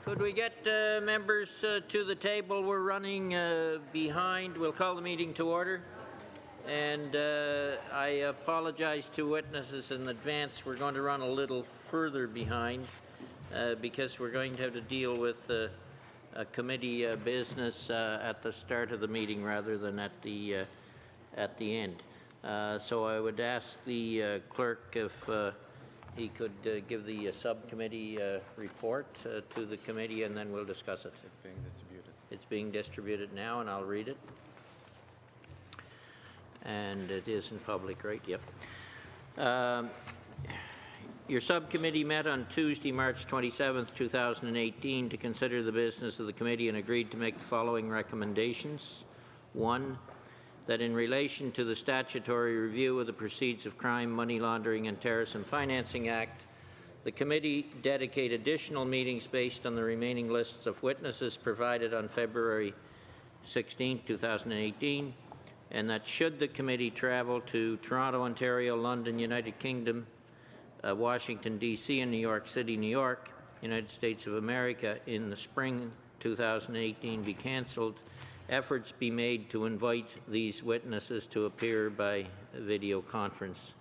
Could we get members to the table? We're running behind. We'll call the meeting to order. And I apologize to witnesses in advance. We're going to run a little further behind because we're going to have to deal with a committee business at the start of the meeting rather than at the end. So I would ask the clerk if he could give the subcommittee report to the committee, and then we'll discuss it. It's being distributed. It's being distributed now, and I'll read it. And it is in public, right? Yep. Your subcommittee met on Tuesday, March 27th, 2018 to consider the business of the committee and agreed to make the following recommendations. 1. That in relation to the statutory review of the Proceeds of Crime, Money Laundering and Terrorism Financing Act, the committee dedicate additional meetings based on the remaining lists of witnesses provided on February 16, 2018, and that should the committee travel to Toronto, Ontario, London, United Kingdom, Washington, D.C., and New York City, New York, United States of America in the spring 2018 be cancelled, efforts be made to invite these witnesses to appear by video conference.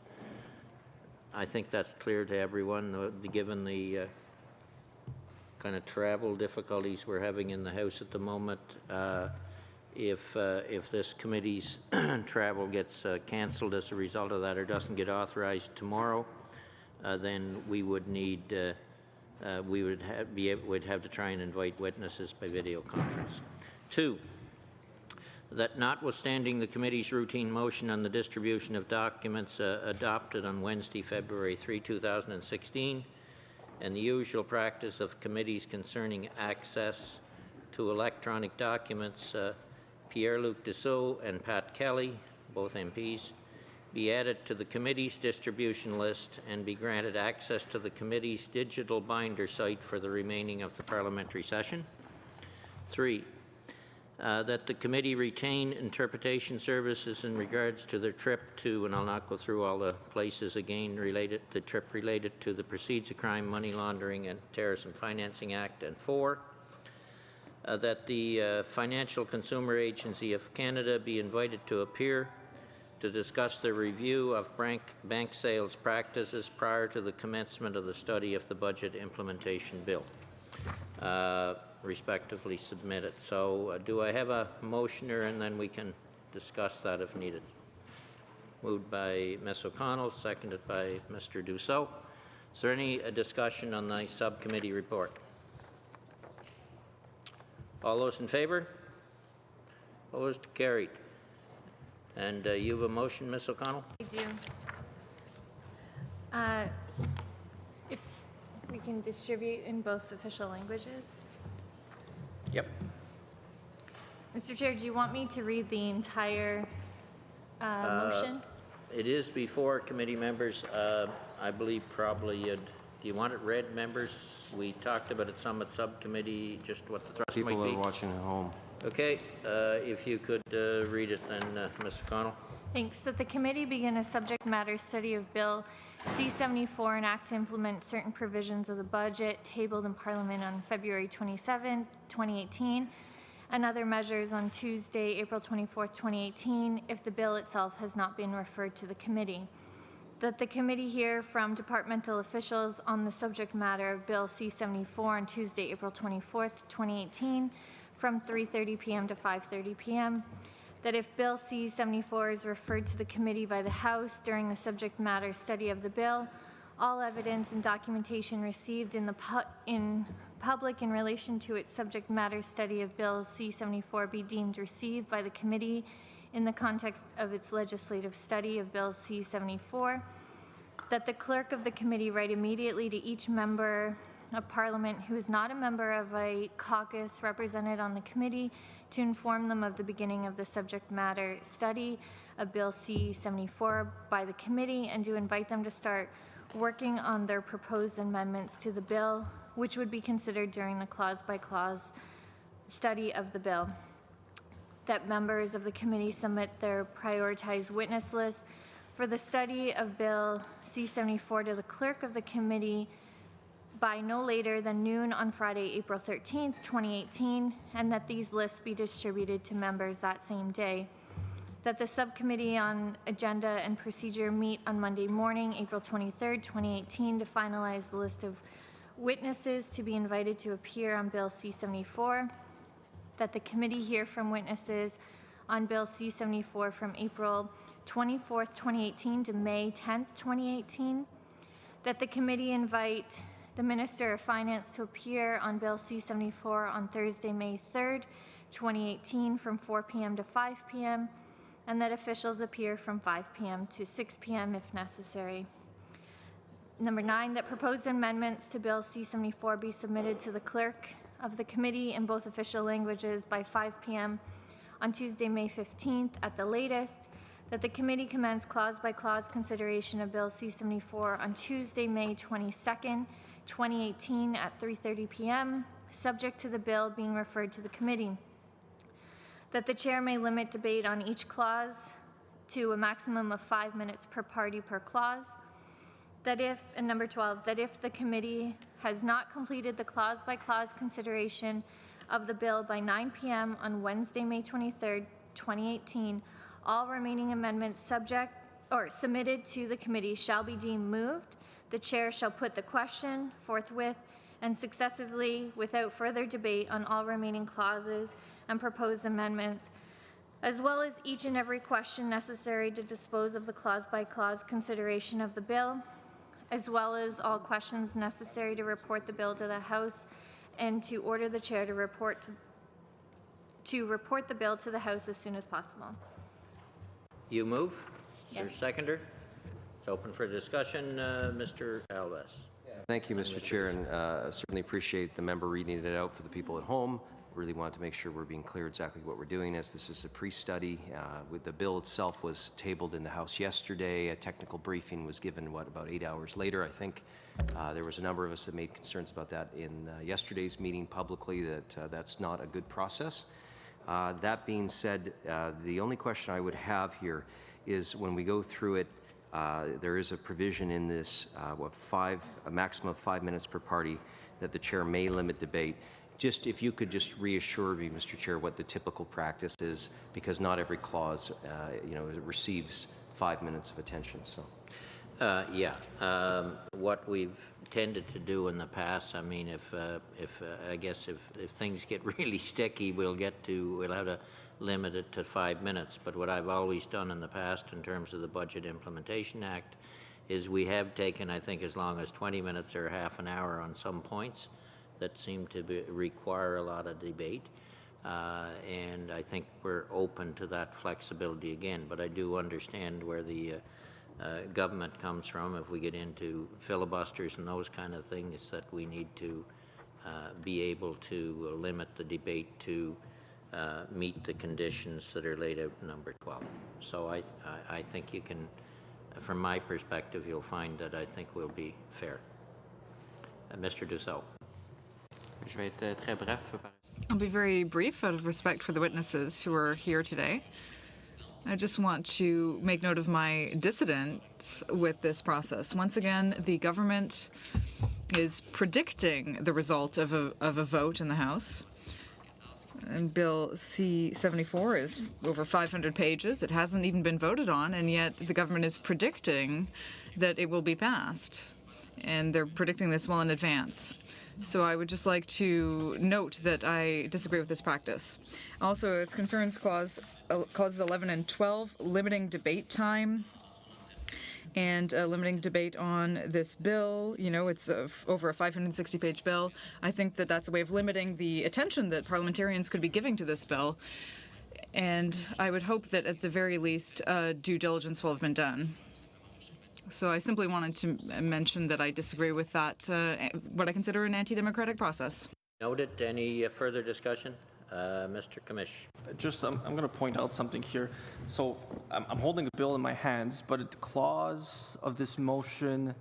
I think that's clear to everyone, given the kind of travel difficulties we're having in the House at the moment. If this committee's travel gets cancelled as a result of that or doesn't get authorized tomorrow, then we would need we'd have to try and invite witnesses by video conference. 2. That notwithstanding the committee's routine motion on the distribution of documents adopted on Wednesday, February 3, 2016, and the usual practice of committees concerning access to electronic documents, Pierre-Luc Dussault and Pat Kelly, both MPs, be added to the committee's distribution list and be granted access to the committee's digital binder site for the remaining of the parliamentary session. 3. That the committee retain interpretation services in regards to their trip to, and I'll not go through all the places again, the trip related to the Proceeds of Crime, Money Laundering and Terrorism Financing Act. And 4. That the Financial Consumer Agency of Canada be invited to appear to discuss the review of bank sales practices prior to the commencement of the study of the Budget Implementation Bill. Respectively submitted. So do I have a motioner, and then we can discuss that if needed? Moved by Ms. O'Connell, seconded by Mr. Dussault. Is there any discussion on the subcommittee report? All those in favour? Opposed? Carried. And you have a motion, Ms. O'Connell? I do. If we can distribute in both official languages. Yep. Mr. Chair, do you want me to read the entire motion? It is before committee members. I believe probably do you want it read, members? We talked about it some at subcommittee, just what the thrust might be. People are watching at home. Okay, if you could read it then, Ms. O'Connell. Thanks. That the committee begin a subject matter study of Bill C-74, an act to implement certain provisions of the budget tabled in Parliament on February 27, 2018, and other measures on Tuesday, April 24, 2018, if the bill itself has not been referred to the committee. That the committee hear from departmental officials on the subject matter of Bill C-74 on Tuesday, April 24, 2018, from 3:30 p.m. to 5:30 p.m. That if Bill C-74 is referred to the committee by the House during the subject matter study of the bill, all evidence and documentation received in public in relation to its subject matter study of Bill C-74 be deemed received by the committee in the context of its legislative study of Bill C-74. That the clerk of the committee write immediately to each member of Parliament who is not a member of a caucus represented on the committee to inform them of the beginning of the subject matter study of Bill C-74 by the committee, and to invite them to start working on their proposed amendments to the bill, which would be considered during the clause-by-clause study of the bill. That members of the committee submit their prioritized witness list for the study of Bill C-74 to the clerk of the committee by no later than noon on Friday, April 13th, 2018, and that these lists be distributed to members that same day. That the Subcommittee on Agenda and Procedure meet on Monday morning, April 23rd, 2018, to finalize the list of witnesses to be invited to appear on Bill C-74. That the committee hear from witnesses on Bill C-74 from April 24th, 2018 to May 10th, 2018. That the committee invite the Minister of Finance to appear on Bill C-74 on Thursday, May 3rd, 2018 from 4 p.m. to 5 p.m. and that officials appear from 5 p.m. to 6 p.m. if necessary. Number 9, that proposed amendments to Bill C-74 be submitted to the clerk of the committee in both official languages by 5 p.m. on Tuesday, May 15th at the latest. That the committee commence clause-by-clause consideration of Bill C-74 on Tuesday, May 22nd, 2018 at 3:30 p.m., subject to the bill being referred to the committee. That the chair may limit debate on each clause to a maximum of 5 minutes per party per clause. That if, and number 12, that if the committee has not completed the clause-by-clause consideration of the bill by 9 p.m. on Wednesday, May 23rd, 2018, all remaining amendments submitted to the committee shall be deemed moved. The chair shall put the question forthwith and successively without further debate on all remaining clauses and proposed amendments, as well as each and every question necessary to dispose of the clause-by-clause consideration of the bill, as well as all questions necessary to report the bill to the House and to order the chair to report the bill to the House as soon as possible. You move? Is there Yes. a seconder? It's open for discussion. Mr. Alves. Thank you, Mr. Chair, and certainly appreciate the member reading it out for the people at home. Really wanted to make sure we're being clear exactly what we're doing, as this is a pre-study. With the bill itself was tabled in the House yesterday. A technical briefing was given, about 8 hours later, I think. There was a number of us that made concerns about that in yesterday's meeting publicly, that that's not a good process. That being said, the only question I would have here is when we go through it, there is a provision in this, a maximum of 5 minutes per party, that the chair may limit debate. Just if you could just reassure me, Mr. Chair, what the typical practice is, because not every clause, receives 5 minutes of attention. So. What we've tended to do in the past, I mean, if things get really sticky, we'll have to limit it to 5 minutes. But what I've always done in the past in terms of the Budget Implementation Act is we have taken, I think, as long as 20 minutes or half an hour on some points that seem to require a lot of debate. And I think we're open to that flexibility again. But I do understand where the government comes from. If we get into filibusters and those kind of things, that we need to be able to limit the debate to meet the conditions that are laid out in number 12. So I think you can, from my perspective, you'll find that I think we'll be fair. Mr. Duceau. I'll be very brief out of respect for the witnesses who are here today. I just want to make note of my dissidence with this process. Once again, the government is predicting the result of a vote in the House. And Bill C-74 is over 500 pages. It hasn't even been voted on, and yet the government is predicting that it will be passed. And they're predicting this well in advance. So I would just like to note that I disagree with this practice. Also, as concerns clauses 11 and 12, limiting debate time and limiting debate on this bill. It's over a 560-page bill. I think that that's a way of limiting the attention that parliamentarians could be giving to this bill. And I would hope that at the very least, due diligence will have been done. So I simply wanted to mention that I disagree with that, what I consider an anti-democratic process. Noted. Any further discussion? Mr. Commish. I'm going to point out something here. So I'm holding a bill in my hands, but the clause of this motion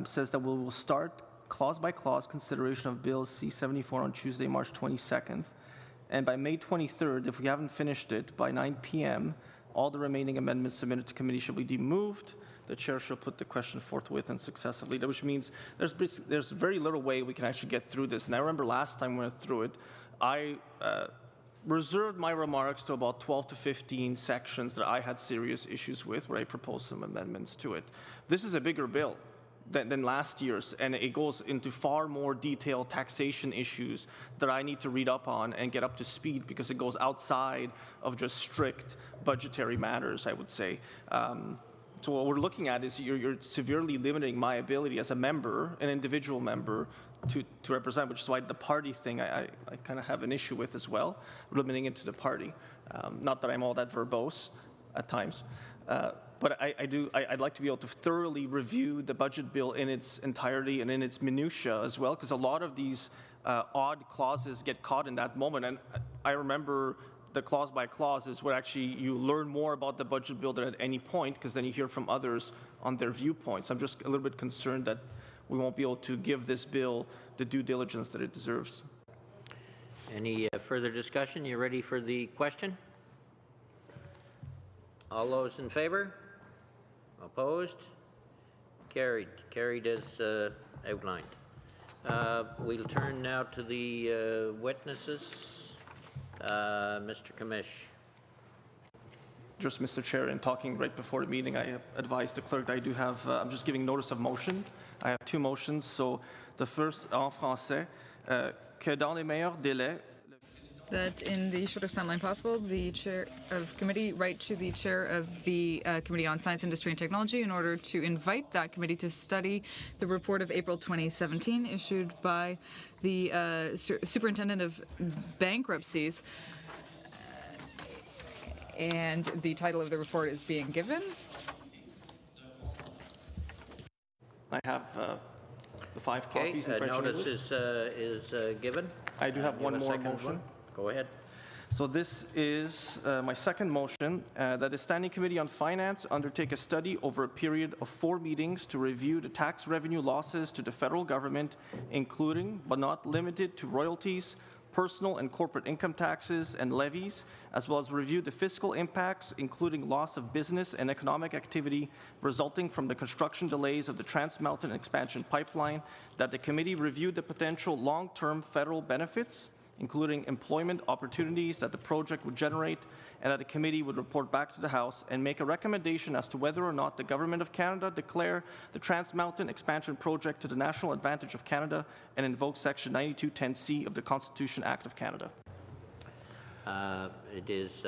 says that we will start clause-by-clause consideration of Bill C-74 on Tuesday, March 22nd. And by May 23rd, if we haven't finished it by 9 p.m., all the remaining amendments submitted to committee shall be deemed moved. the chair shall put the question forthwith and successively, which means there's very little way we can actually get through this. And I remember last time we went through it, I reserved my remarks to about 12 to 15 sections that I had serious issues with, where I proposed some amendments to it. This is a bigger bill than last year's, and it goes into far more detailed taxation issues that I need to read up on and get up to speed, because it goes outside of just strict budgetary matters, I would say. So what we're looking at is you're severely limiting my ability as a member, an individual member, to represent, which is why the party thing I kind of have an issue with as well, limiting it to the party. Not that I'm all that verbose at times. But I'd like to be able to thoroughly review the budget bill in its entirety and in its minutiae as well, because a lot of these odd clauses get caught in that moment. And I remember the clause by clause is where actually you learn more about the budget bill than at any point, because then you hear from others on their viewpoints. I'm just a little bit concerned that we won't be able to give this bill the due diligence that it deserves. Any further discussion? You ready for the question? All those in favor? Opposed? Carried. Carried as outlined. We'll turn now to the witnesses. Mr. Commish. Just, Mr. Chair, in talking right before the meeting, I have advised the clerk that I do have, I'm just giving notice of motion. I have two motions. So the first, en français, que dans les meilleurs délais, that in the shortest timeline possible, the chair of committee write to the chair of the Committee on Science, Industry and Technology in order to invite that committee to study the report of April 2017 issued by the Superintendent of Bankruptcies. And the title of the report is being given. I have the 5 copies in French and notice English. is given. I do have one more motion. One? Go ahead. So this is my second motion, that the Standing Committee on Finance undertake a study over a period of 4 meetings to review the tax revenue losses to the federal government, including but not limited to royalties, personal and corporate income taxes and levies, as well as review the fiscal impacts, including loss of business and economic activity resulting from the construction delays of the Trans Mountain Expansion Pipeline, that the committee review the potential long-term federal benefits, including employment opportunities that the project would generate, and that the committee would report back to the House and make a recommendation as to whether or not the Government of Canada declare the Trans Mountain Expansion Project to the national advantage of Canada and invoke Section 9210C of the Constitution Act of Canada. It is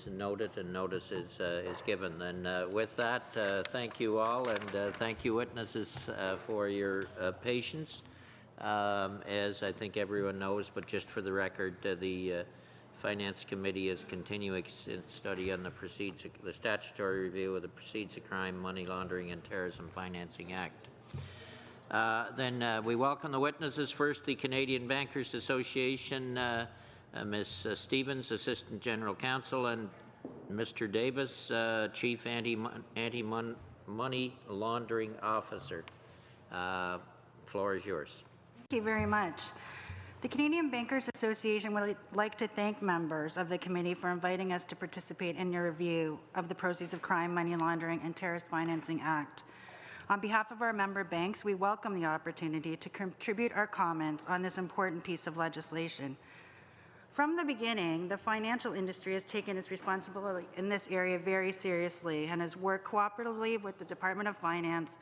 noted, and notice is given. And with that, thank you all, and thank you witnesses for your patience. As I think everyone knows, but just for the record, the Finance Committee is continuing its study on the statutory review of the Proceeds of Crime, Money Laundering and Terrorism Financing Act. Then we welcome the witnesses. First, the Canadian Bankers Association, Ms. Stevens, Assistant General Counsel, and Mr. Davis, Chief Anti-Money Laundering Officer. Floor is yours. Thank you very much. The Canadian Bankers Association would like to thank members of the committee for inviting us to participate in your review of the Proceeds of Crime, Money Laundering and Terrorist Financing Act. On behalf of our member banks, we welcome the opportunity to contribute our comments on this important piece of legislation. From the beginning, the financial industry has taken its responsibility in this area very seriously and has worked cooperatively with the Department of Finance,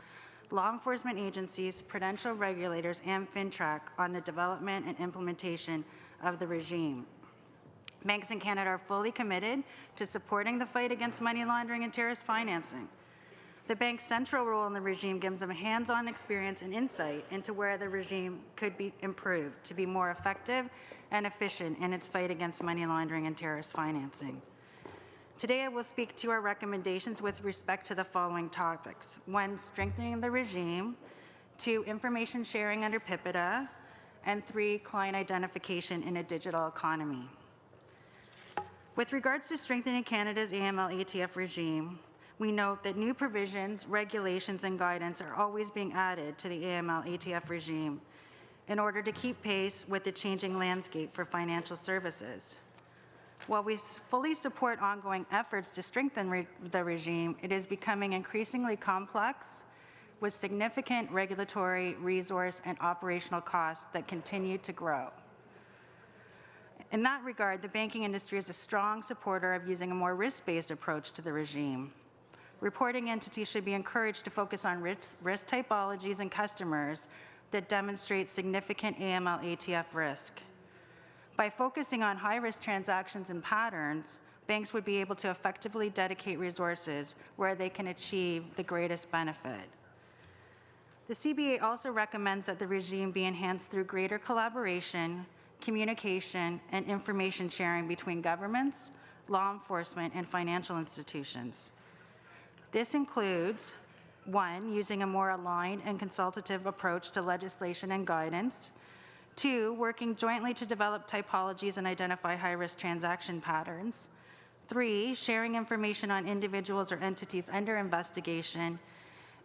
law enforcement agencies, prudential regulators, and FINTRAC on the development and implementation of the regime. Banks in Canada are fully committed to supporting the fight against money laundering and terrorist financing. The bank's central role in the regime gives them hands-on experience and insight into where the regime could be improved to be more effective and efficient in its fight against money laundering and terrorist financing. Today I will speak to our recommendations with respect to the following topics. 1, strengthening the regime. 2, information sharing under PIPEDA. And 3, client identification in a digital economy. With regards to strengthening Canada's AML/ATF regime, we note that new provisions, regulations, and guidance are always being added to the AML/ATF regime in order to keep pace with the changing landscape for financial services. While we fully support ongoing efforts to strengthen the regime, it is becoming increasingly complex with significant regulatory, resource, and operational costs that continue to grow. In that regard, the banking industry is a strong supporter of using a more risk-based approach to the regime. Reporting entities should be encouraged to focus on risk typologies and customers that demonstrate significant AML/ATF risk. By focusing on high-risk transactions and patterns, banks would be able to effectively dedicate resources where they can achieve the greatest benefit. The CBA also recommends that the regime be enhanced through greater collaboration, communication, and information sharing between governments, law enforcement, and financial institutions. This includes, 1, using a more aligned and consultative approach to legislation and guidance, 2, working jointly to develop typologies and identify high-risk transaction patterns, 3, sharing information on individuals or entities under investigation,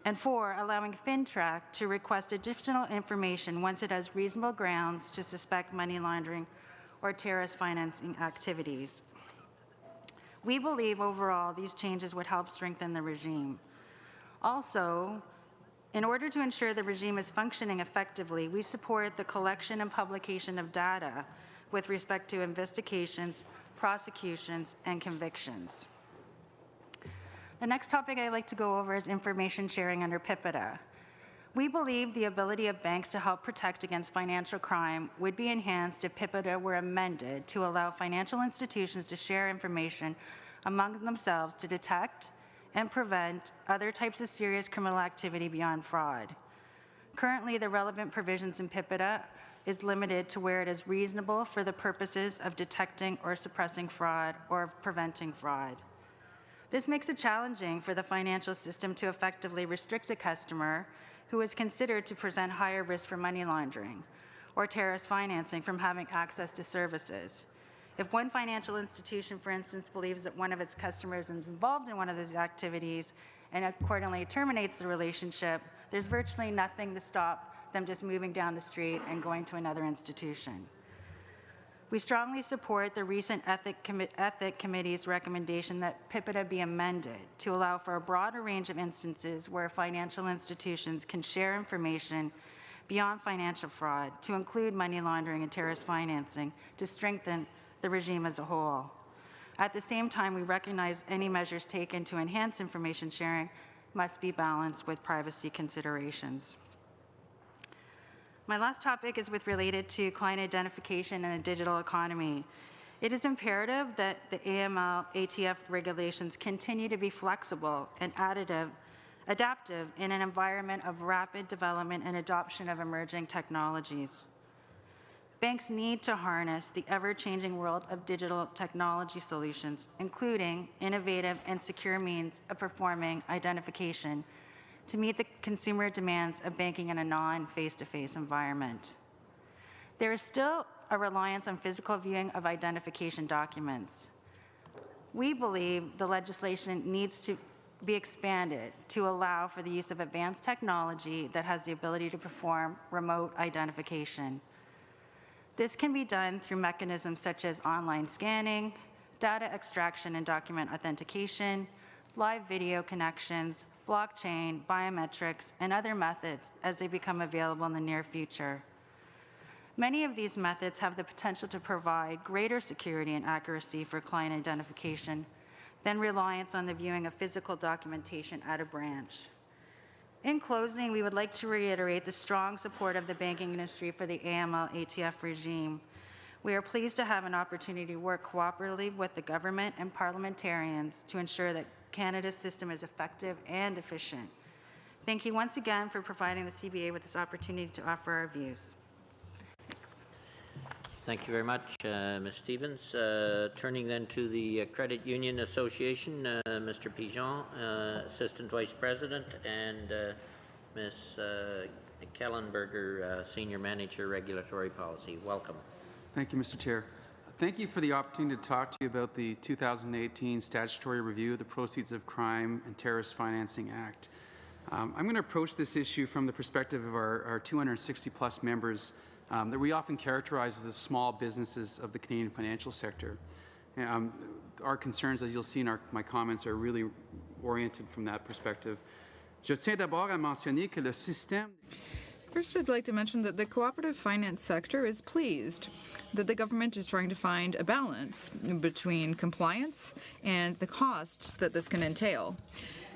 and 4, allowing FINTRAC to request additional information once it has reasonable grounds to suspect money laundering or terrorist financing activities. We believe overall these changes would help strengthen the regime. Also, in order to ensure the regime is functioning effectively, we support the collection and publication of data with respect to investigations, prosecutions, and convictions. The next topic I'd like to go over is information sharing under PIPEDA. We believe the ability of banks to help protect against financial crime would be enhanced if PIPEDA were amended to allow financial institutions to share information among themselves to detect and prevent other types of serious criminal activity beyond fraud. Currently, the relevant provisions in PIPEDA is limited to where it is reasonable for the purposes of detecting or suppressing fraud or of preventing fraud. This makes it challenging for the financial system to effectively restrict a customer who is considered to present higher risk for money laundering or terrorist financing from having access to services. If one financial institution, for instance, believes that one of its customers is involved in one of these activities and accordingly terminates the relationship, there's virtually nothing to stop them just moving down the street and going to another institution. We strongly support the recent Ethic Committee's recommendation that PIPEDA be amended to allow for a broader range of instances where financial institutions can share information beyond financial fraud, to include money laundering and terrorist financing, to strengthen the regime as a whole. At the same time, we recognize any measures taken to enhance information sharing must be balanced with privacy considerations. My last topic is related to client identification in the digital economy. It is imperative that the AML/ATF regulations continue to be flexible and adaptive in an environment of rapid development and adoption of emerging technologies. Banks need to harness the ever-changing world of digital technology solutions, including innovative and secure means of performing identification to meet the consumer demands of banking in a non-face-to-face environment. There is still a reliance on physical viewing of identification documents. We believe the legislation needs to be expanded to allow for the use of advanced technology that has the ability to perform remote identification. This can be done through mechanisms such as online scanning, data extraction and document authentication, live video connections, blockchain, biometrics, and other methods as they become available in the near future. Many of these methods have the potential to provide greater security and accuracy for client identification than reliance on the viewing of physical documentation at a branch. In closing, we would like to reiterate the strong support of the banking industry for the AML/ATF regime. We are pleased to have an opportunity to work cooperatively with the government and parliamentarians to ensure that Canada's system is effective and efficient. Thank you once again for providing the CBA with this opportunity to offer our views. Thank you very much, Ms. Stevens. Turning then to the Credit Union Association, Mr. Pigeon, Assistant Vice President, and Ms. Kellenberger, Senior Manager, Regulatory Policy. Welcome. Thank you, Mr. Chair. Thank you for the opportunity to talk to you about the 2018 statutory review of the Proceeds of Crime and Terrorist Financing Act. I'm going to approach this issue from the perspective of our 260-plus members that we often characterize as the small businesses of the Canadian financial sector. Our concerns, as you'll see in my comments, are really oriented from that perspective. Je tiens d'abord à mentionner que le système. First, I'd like to mention that the cooperative finance sector is pleased that the government is trying to find a balance between compliance and the costs that this can entail.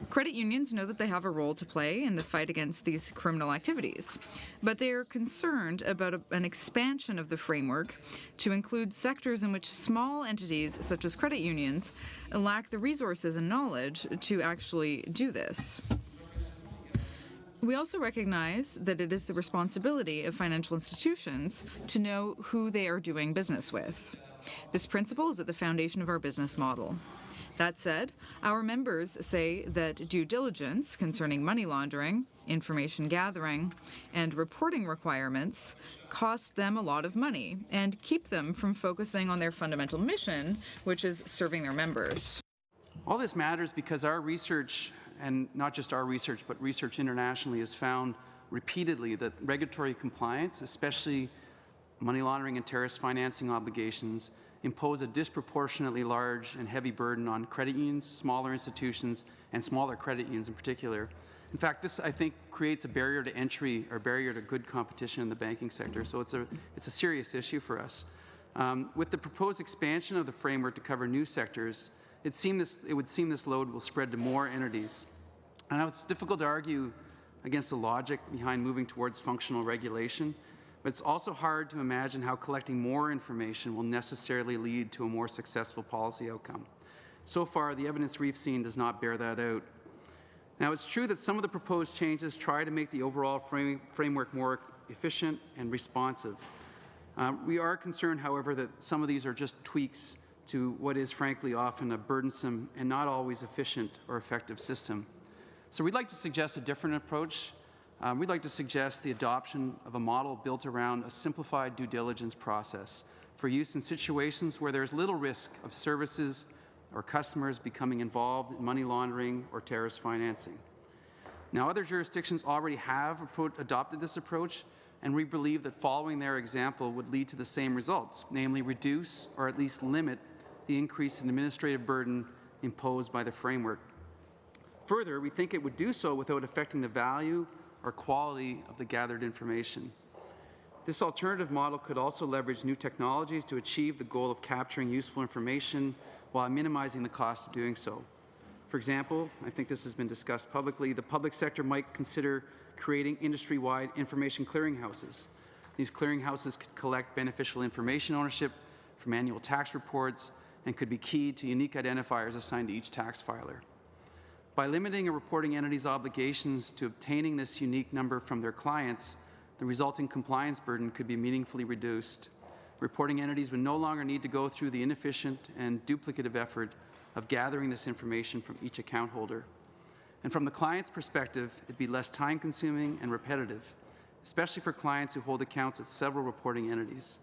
Credit unions know that they have a role to play in the fight against these criminal activities, but they are concerned about an expansion of the framework to include sectors in which small entities, such as credit unions, lack the resources and knowledge to actually do this. We also recognize that it is the responsibility of financial institutions to know who they are doing business with. This principle is at the foundation of our business model. That said, our members say that due diligence concerning money laundering, information gathering, and reporting requirements cost them a lot of money and keep them from focusing on their fundamental mission, which is serving their members. All this matters because our research, and not just our research, but research internationally, has found repeatedly that regulatory compliance, especially money laundering and terrorist financing obligations, impose a disproportionately large and heavy burden on credit unions, smaller institutions, and smaller credit unions in particular. In fact, this, I think, creates a barrier to entry or barrier to good competition in the banking sector, so it's a serious issue for us. With the proposed expansion of the framework to cover new sectors, it would seem this load will spread to more entities. I know it's difficult to argue against the logic behind moving towards functional regulation, but it's also hard to imagine how collecting more information will necessarily lead to a more successful policy outcome. So far, the evidence we've seen does not bear that out. Now, it's true that some of the proposed changes try to make the overall framework more efficient and responsive. We are concerned, however, that some of these are just tweaks to what is, frankly, often a burdensome and not always efficient or effective system. So we'd like to suggest a different approach. We'd like to suggest the adoption of a model built around a simplified due diligence process for use in situations where there's little risk of services or customers becoming involved in money laundering or terrorist financing. Now, other jurisdictions already have adopted this approach, and we believe that following their example would lead to the same results, namely reduce or at least limit the increase in administrative burden imposed by the framework. Further, we think it would do so without affecting the value or quality of the gathered information. This alternative model could also leverage new technologies to achieve the goal of capturing useful information while minimizing the cost of doing so. For example, I think this has been discussed publicly, the public sector might consider creating industry-wide information clearinghouses. These clearinghouses could collect beneficial information ownership from annual tax reports and could be key to unique identifiers assigned to each tax filer. By limiting a reporting entity's obligations to obtaining this unique number from their clients, the resulting compliance burden could be meaningfully reduced. Reporting entities would no longer need to go through the inefficient and duplicative effort of gathering this information from each account holder. And from the client's perspective, it'd be less time-consuming and repetitive, especially for clients who hold accounts at several reporting entities.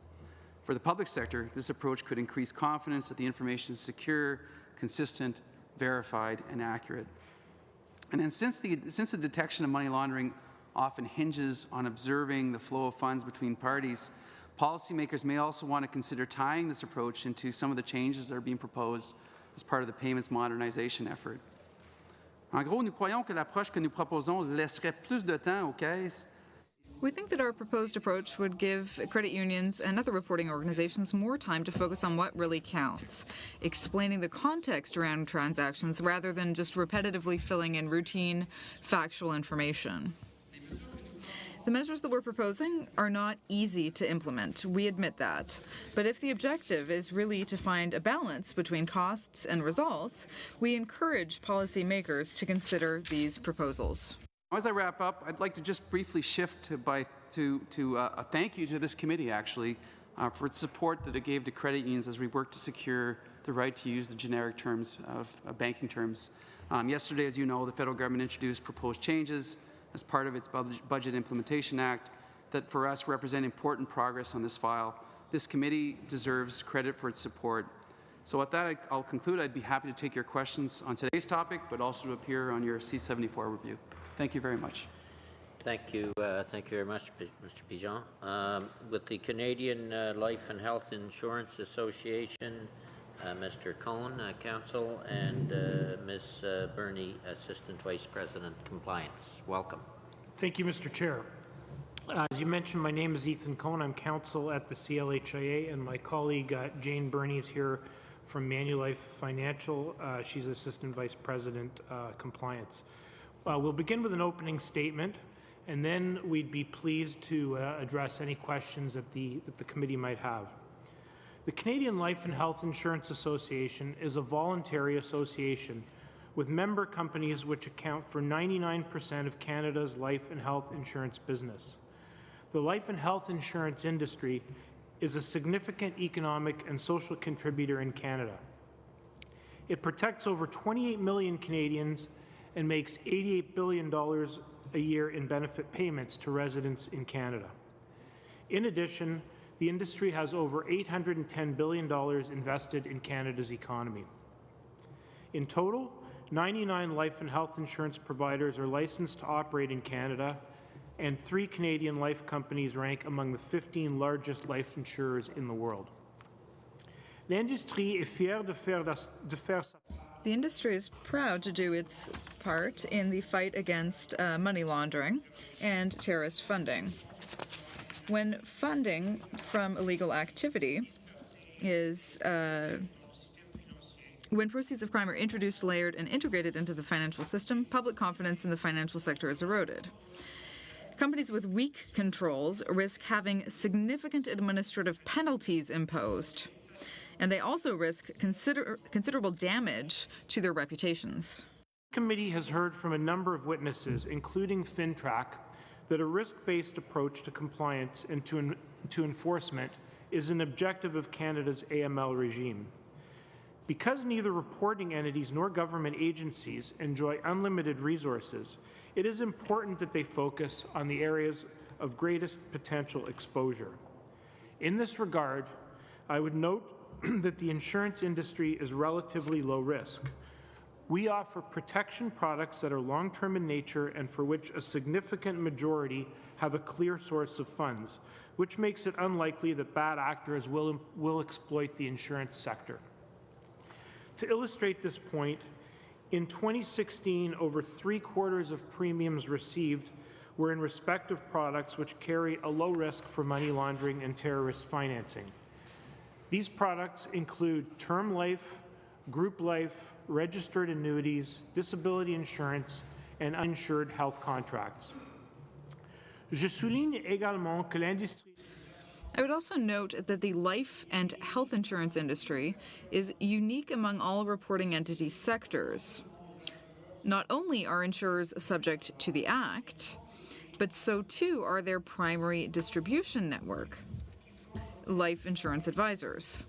For the public sector, this approach could increase confidence that the information is secure, consistent, verified, and accurate. And then since the detection of money laundering often hinges on observing the flow of funds between parties, policymakers may also want to consider tying this approach into some of the changes that are being proposed as part of the payments modernization effort. En gros, nous croyons que l'approche que nous proposons laisserait plus de temps aux caisses. We think that our proposed approach would give credit unions and other reporting organizations more time to focus on what really counts, explaining the context around transactions rather than just repetitively filling in routine, factual information. The measures that we're proposing are not easy to implement, we admit that. But if the objective is really to find a balance between costs and results, we encourage policymakers to consider these proposals. As I wrap up, I'd like to just briefly shift to a thank you to this committee, actually, for its support that it gave to credit unions as we work to secure the right to use the generic terms of banking terms. Yesterday, as you know, the federal government introduced proposed changes as part of its Budget Implementation Act that, for us, represent important progress on this file. This committee deserves credit for its support. So with that, I'll conclude. I'd be happy to take your questions on today's topic, but also to appear on your C-74 review. Thank you very much. Thank you very much, Mr. Pigeon. With the Canadian Life and Health Insurance Association, Mr. Cohen, Council, and Ms. Burney, Assistant Vice President, Compliance. Welcome. Thank you, Mr. Chair. As you mentioned, my name is Ethan Cohen. I'm counsel at the CLHIA, and my colleague Jane Burney is here from Manulife Financial. She's Assistant Vice President, Compliance. We'll begin with an opening statement, and then we'd be pleased to address any questions that the committee might have. The Canadian Life and Health Insurance Association is a voluntary association with member companies which account for 99% of Canada's life and health insurance business. The life and health insurance industry is a significant economic and social contributor in Canada. It protects over 28 million Canadians and makes $88 billion a year in benefit payments to residents in Canada. In addition, the industry has over $810 billion invested in Canada's economy. In total, 99 life and health insurance providers are licensed to operate in Canada, and 3 Canadian life companies rank among the 15 largest life insurers in the world. L'industrie est fière de faire The industry is proud to do its part in the fight against money laundering and terrorist funding. When funding from illegal activity is when proceeds of crime are introduced, layered, and integrated into the financial system, public confidence in the financial sector is eroded. Companies with weak controls risk having significant administrative penalties imposed, and they also risk considerable damage to their reputations. The committee has heard from a number of witnesses, including FINTRAC, that a risk-based approach to compliance and to enforcement is an objective of Canada's AML regime. Because neither reporting entities nor government agencies enjoy unlimited resources, it is important that they focus on the areas of greatest potential exposure. In this regard, I would note that the insurance industry is relatively low risk. We offer protection products that are long-term in nature and for which a significant majority have a clear source of funds, which makes it unlikely that bad actors will exploit the insurance sector. To illustrate this point, in 2016, over 3/4 of premiums received were in respect of products which carry a low risk for money laundering and terrorist financing. These products include term life, group life, registered annuities, disability insurance, and uninsured health contracts. Je souligne également que l'industrie I would also note that the life and health insurance industry is unique among all reporting entity sectors. Not only are insurers subject to the Act, but so too are their primary distribution network, life insurance advisors.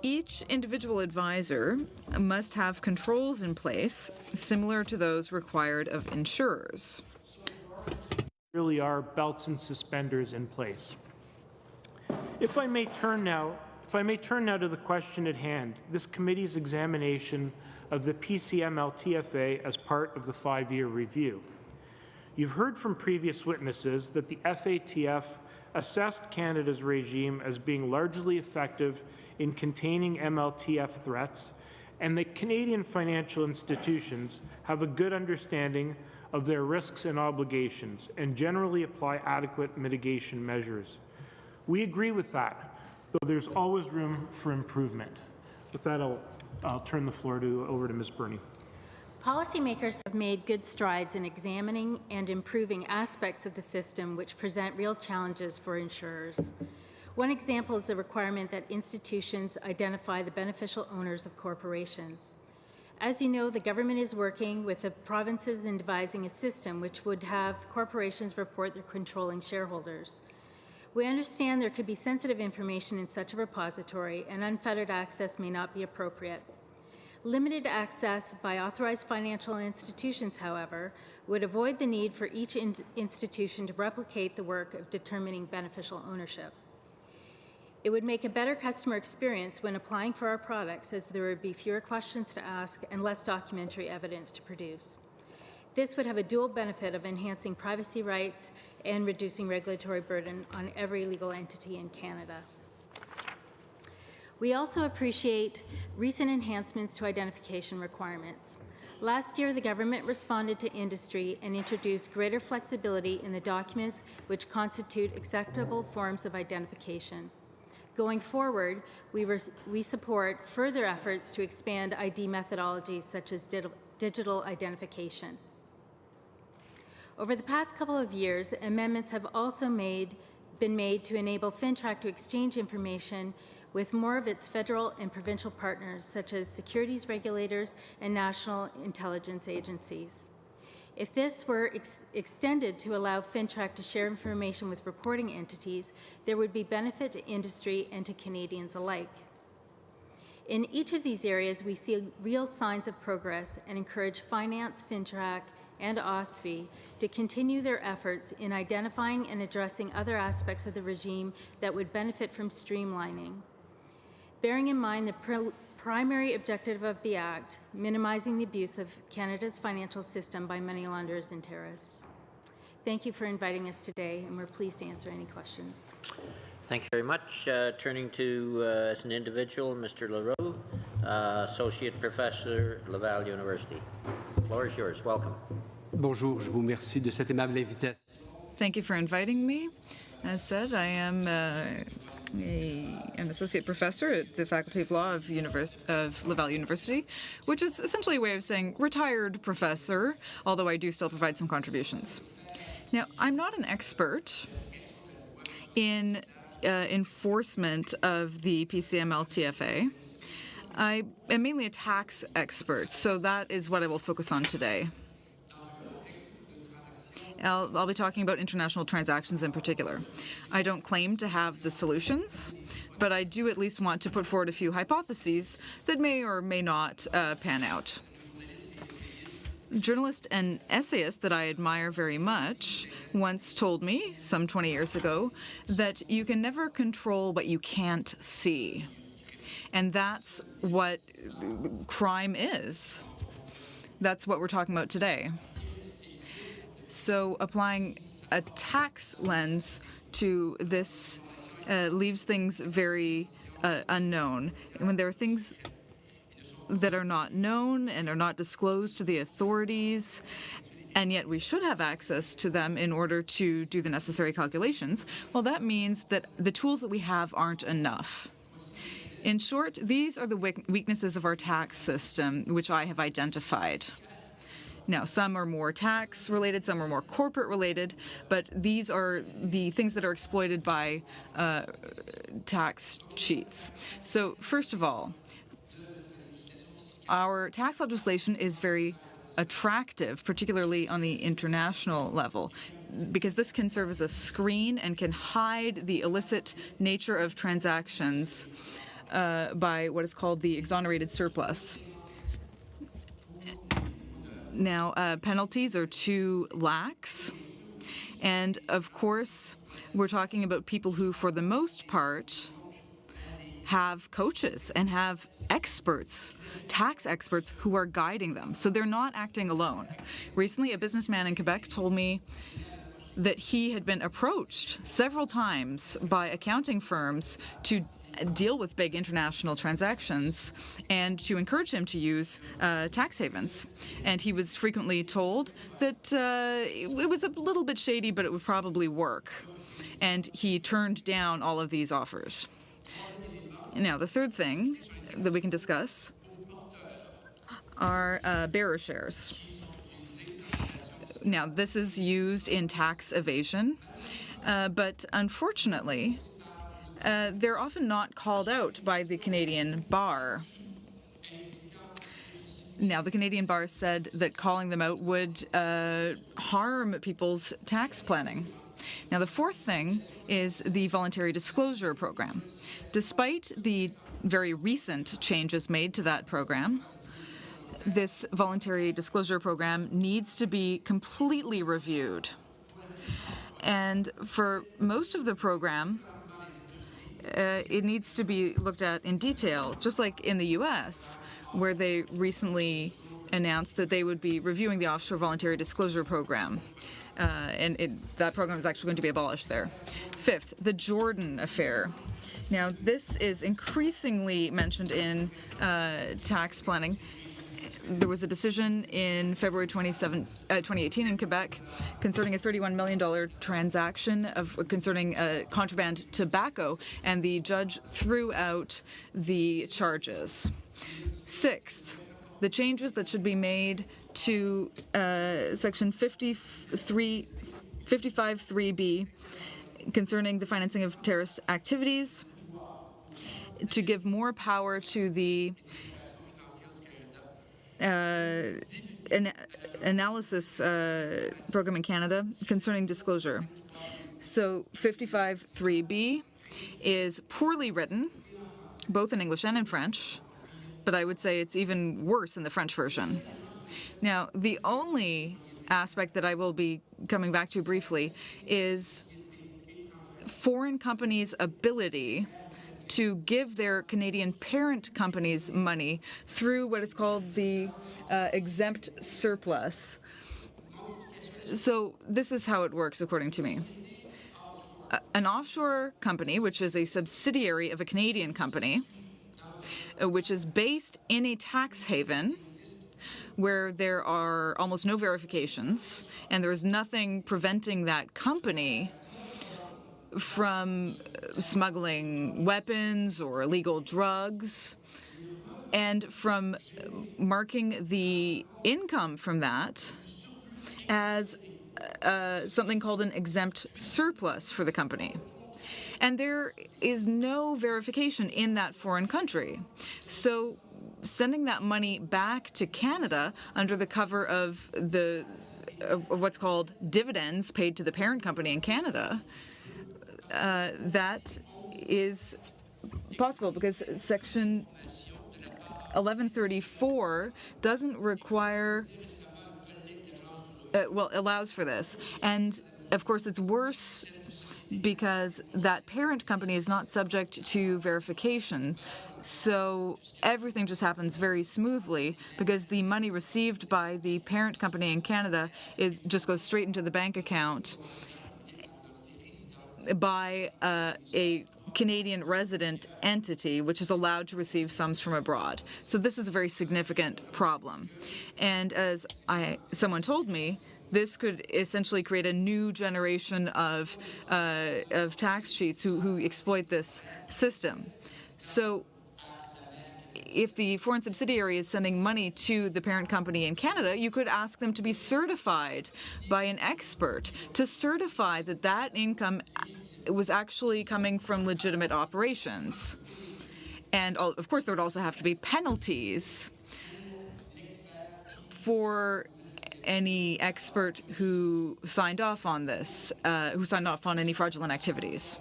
Each individual advisor must have controls in place similar to those required of insurers. Really are belts and suspenders in place. If I may turn now to the question at hand, this committee's examination of the PCML-TFA as part of the 5-year review. You've heard from previous witnesses that the FATF assessed Canada's regime as being largely effective in containing MLTF threats, and that Canadian financial institutions have a good understanding of their risks and obligations and generally apply adequate mitigation measures. We agree with that, though there's always room for improvement. With that, I'll turn the floor over to Ms. Burney. Policymakers have made good strides in examining and improving aspects of the system which present real challenges for insurers. One example is the requirement that institutions identify the beneficial owners of corporations. As you know, the government is working with the provinces in devising a system which would have corporations report their controlling shareholders. We understand there could be sensitive information in such a repository, and unfettered access may not be appropriate. Limited access by authorized financial institutions, however, would avoid the need for each institution to replicate the work of determining beneficial ownership. It would make a better customer experience when applying for our products, as there would be fewer questions to ask and less documentary evidence to produce. This would have a dual benefit of enhancing privacy rights and reducing regulatory burden on every legal entity in Canada. We also appreciate recent enhancements to identification requirements. Last year, the government responded to industry and introduced greater flexibility in the documents which constitute acceptable forms of identification. Going forward, we support further efforts to expand ID methodologies such as digital identification. Over the past couple of years, amendments have also been made to enable FINTRAC to exchange information with more of its federal and provincial partners, such as securities regulators and national intelligence agencies. If this were extended to allow FINTRAC to share information with reporting entities, there would be benefit to industry and to Canadians alike. In each of these areas, we see real signs of progress and encourage Finance, FINTRAC, and OSFI to continue their efforts in identifying and addressing other aspects of the regime that would benefit from streamlining. Bearing in mind the primary objective of the Act, minimizing the abuse of Canada's financial system by money launderers and terrorists. Thank you for inviting us today, and we're pleased to answer any questions. Thank you very much. Turning to, as an individual, Mr. Leroux, Associate Professor, Laval University. The floor is yours. Welcome. Bonjour, je vous remercie de cette aimable invitation. Thank you for inviting me. As said, I am an associate professor at the Faculty of Law of Laval University, which is essentially a way of saying retired professor, although I do still provide some contributions. Now, I'm not an expert in enforcement of the PCML-TFA. I am mainly a tax expert, so that is what I will focus on today. I'll be talking about international transactions in particular. I don't claim to have the solutions, but I do at least want to put forward a few hypotheses that may or may not pan out. A journalist and essayist that I admire very much once told me, some 20 years ago, that you can never control what you can't see. And that's what crime is. That's what we're talking about today. So applying a tax lens to this leaves things very unknown. And when there are things that are not known and are not disclosed to the authorities, and yet we should have access to them in order to do the necessary calculations, well, that means that the tools that we have aren't enough. In short, these are the weaknesses of our tax system, which I have identified. Now, some are more tax-related, some are more corporate-related, but these are the things that are exploited by tax cheats. So, first of all, our tax legislation is very attractive, particularly on the international level, because this can serve as a screen and can hide the illicit nature of transactions by what is called the exonerated surplus. Now, penalties are too lax, and of course, we're talking about people who, for the most part, have coaches and have experts, tax experts, who are guiding them. So they're not acting alone. Recently, a businessman in Quebec told me that he had been approached several times by accounting firms to deal with big international transactions and to encourage him to use tax havens. And he was frequently told that it was a little bit shady, but it would probably work. And he turned down all of these offers. Now, the third thing that we can discuss are bearer shares. Now, this is used in tax evasion, but unfortunately, they're often not called out by the Canadian Bar. Now, the Canadian Bar said that calling them out would harm people's tax planning. Now, the fourth thing is the voluntary disclosure program. Despite the very recent changes made to that program, this voluntary disclosure program needs to be completely reviewed. And for most of the program, it needs to be looked at in detail, just like in the U.S., where they recently announced that they would be reviewing the offshore voluntary disclosure program. That program is actually going to be abolished there. Fifth, the Jordan affair. Now, this is increasingly mentioned in tax planning. There was a decision in February 2018 in Quebec concerning a $31 million transaction concerning contraband tobacco, and the judge threw out the charges. Sixth, the changes that should be made to Section 55.3b concerning the financing of terrorist activities to give more power to the analysis program in Canada concerning disclosure. So 55.3b is poorly written, both in English and in French, but I would say it's even worse in the French version. Now, the only aspect that I will be coming back to briefly is foreign companies' ability to give their Canadian parent companies money through what is called the exempt surplus. So this is how it works, according to me. An offshore company, which is a subsidiary of a Canadian company, which is based in a tax haven, where there are almost no verifications, and there is nothing preventing that company from smuggling weapons or illegal drugs, and from marking the income from that as something called an exempt surplus for the company. And there is no verification in that foreign country. So sending that money back to Canada under the cover of what's called dividends paid to the parent company in Canada, that is possible because Section 1134 doesn't require, allows for this. And of course, it's worse because that parent company is not subject to verification. So everything just happens very smoothly because the money received by the parent company in Canada just goes straight into the bank account by a Canadian resident entity, which is allowed to receive sums from abroad. So this is a very significant problem. And as someone told me, this could essentially create a new generation of tax cheats who exploit this system. So if the foreign subsidiary is sending money to the parent company in Canada, you could ask them to be certified by an expert to certify that that income was actually coming from legitimate operations. And of course, there would also have to be penalties for any expert who signed off on this, who signed off on any fraudulent activities.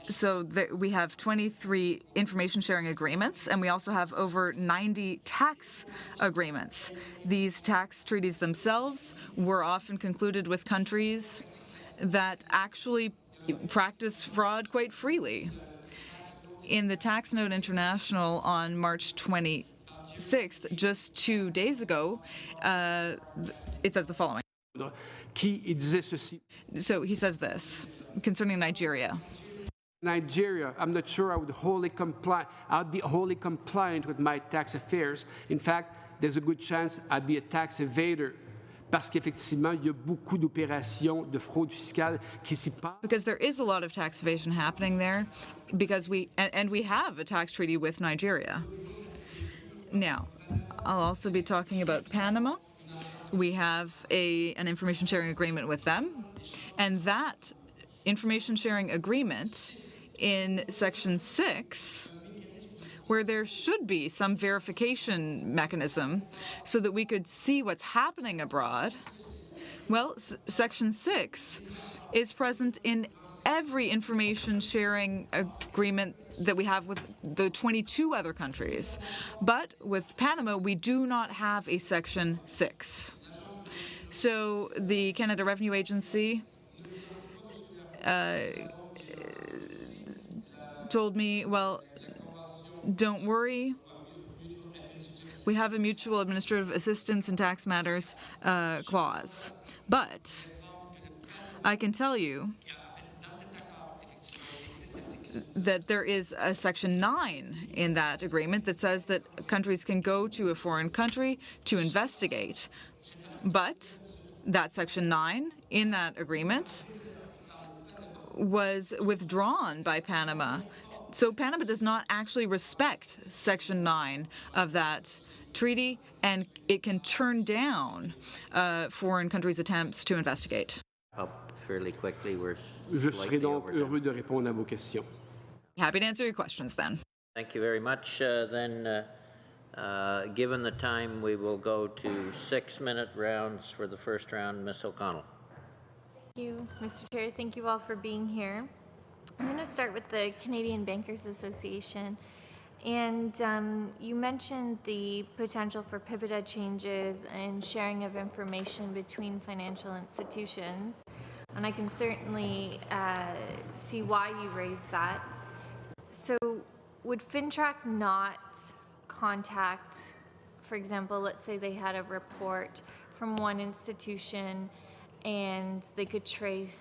So we have 23 information sharing agreements, and we also have over 90 tax agreements. These tax treaties themselves were often concluded with countries that actually practice fraud quite freely. In the Tax Note International on March 26th, just 2 days ago, it says the following. So he says this concerning Nigeria. Nigeria, I'm not sure I'd be wholly compliant with my tax affairs. In fact, there's a good chance I'd be a tax evader. Parce qu'effectivement, il y a beaucoup d'opérations de fraude fiscale qui s'y passent. Because there is a lot of tax evasion happening there, because we have a tax treaty with Nigeria. Now, I'll also be talking about Panama. We have an information sharing agreement with them, and that information sharing agreement in Section 6, where there should be some verification mechanism so that we could see what's happening abroad, well, Section 6 is present in every information sharing agreement that we have with the 22 other countries. But with Panama, we do not have a Section 6. So the Canada Revenue Agency told me, well, don't worry, we have a mutual administrative assistance in tax matters clause. But I can tell you that there is a Section 9 in that agreement that says that countries can go to a foreign country to investigate. But that Section 9 in that agreement was withdrawn by Panama. So Panama does not actually respect Section 9 of that treaty, and it can turn down foreign countries' attempts to investigate. Up fairly quickly. We're Je serai slightly donc over time. heureux de répondre à vos questions. Happy to answer your questions then. Thank you very much. Given the time, we will go to 6-minute rounds for the first round. Ms. O'Connell. Thank you, Mr. Chair. Thank you all for being here. I'm going to start with the Canadian Bankers Association. And you mentioned the potential for PIPEDA changes and sharing of information between financial institutions. And I can certainly see why you raised that. So would FINTRAC not contact, for example, let's say they had a report from one institution and they could trace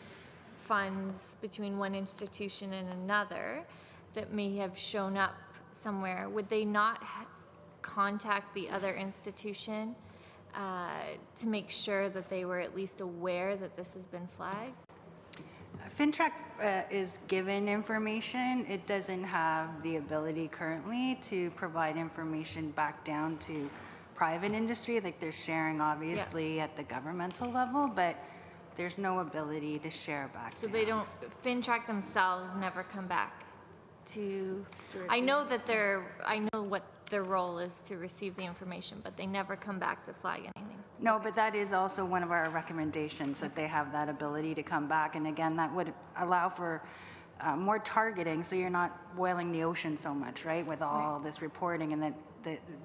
funds between one institution and another that may have shown up somewhere, would they not contact the other institution to make sure that they were at least aware that this has been flagged? FINTRAC is given information. It doesn't have the ability currently to provide information back down to private industry, like they're sharing obviously at the governmental level, but there's no ability to share back So down. they don't, FINTRAC themselves never come back to, I know what their role is to receive the information, but they never come back to flag anything. No, but that is also one of our recommendations, that they have that ability to come back. And again, that would allow for more targeting, so you're not boiling the ocean so much, right, with all this reporting, and that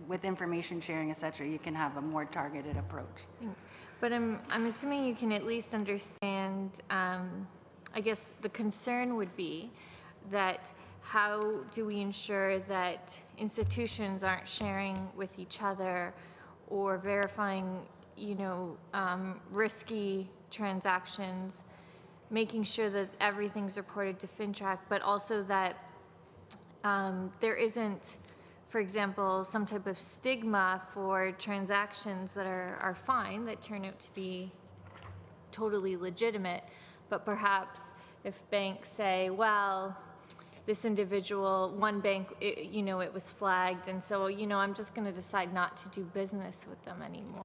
with information sharing, et cetera, you can have a more targeted approach. Thanks. But I'm assuming you can at least understand, I guess the concern would be that how do we ensure that institutions aren't sharing with each other or verifying, risky transactions, making sure that everything's reported to FINTRAC, but also that there isn't, for example, some type of stigma for transactions that are fine, that turn out to be totally legitimate, but perhaps if banks say, well, this individual, one bank, it was flagged, and so, I'm just going to decide not to do business with them anymore.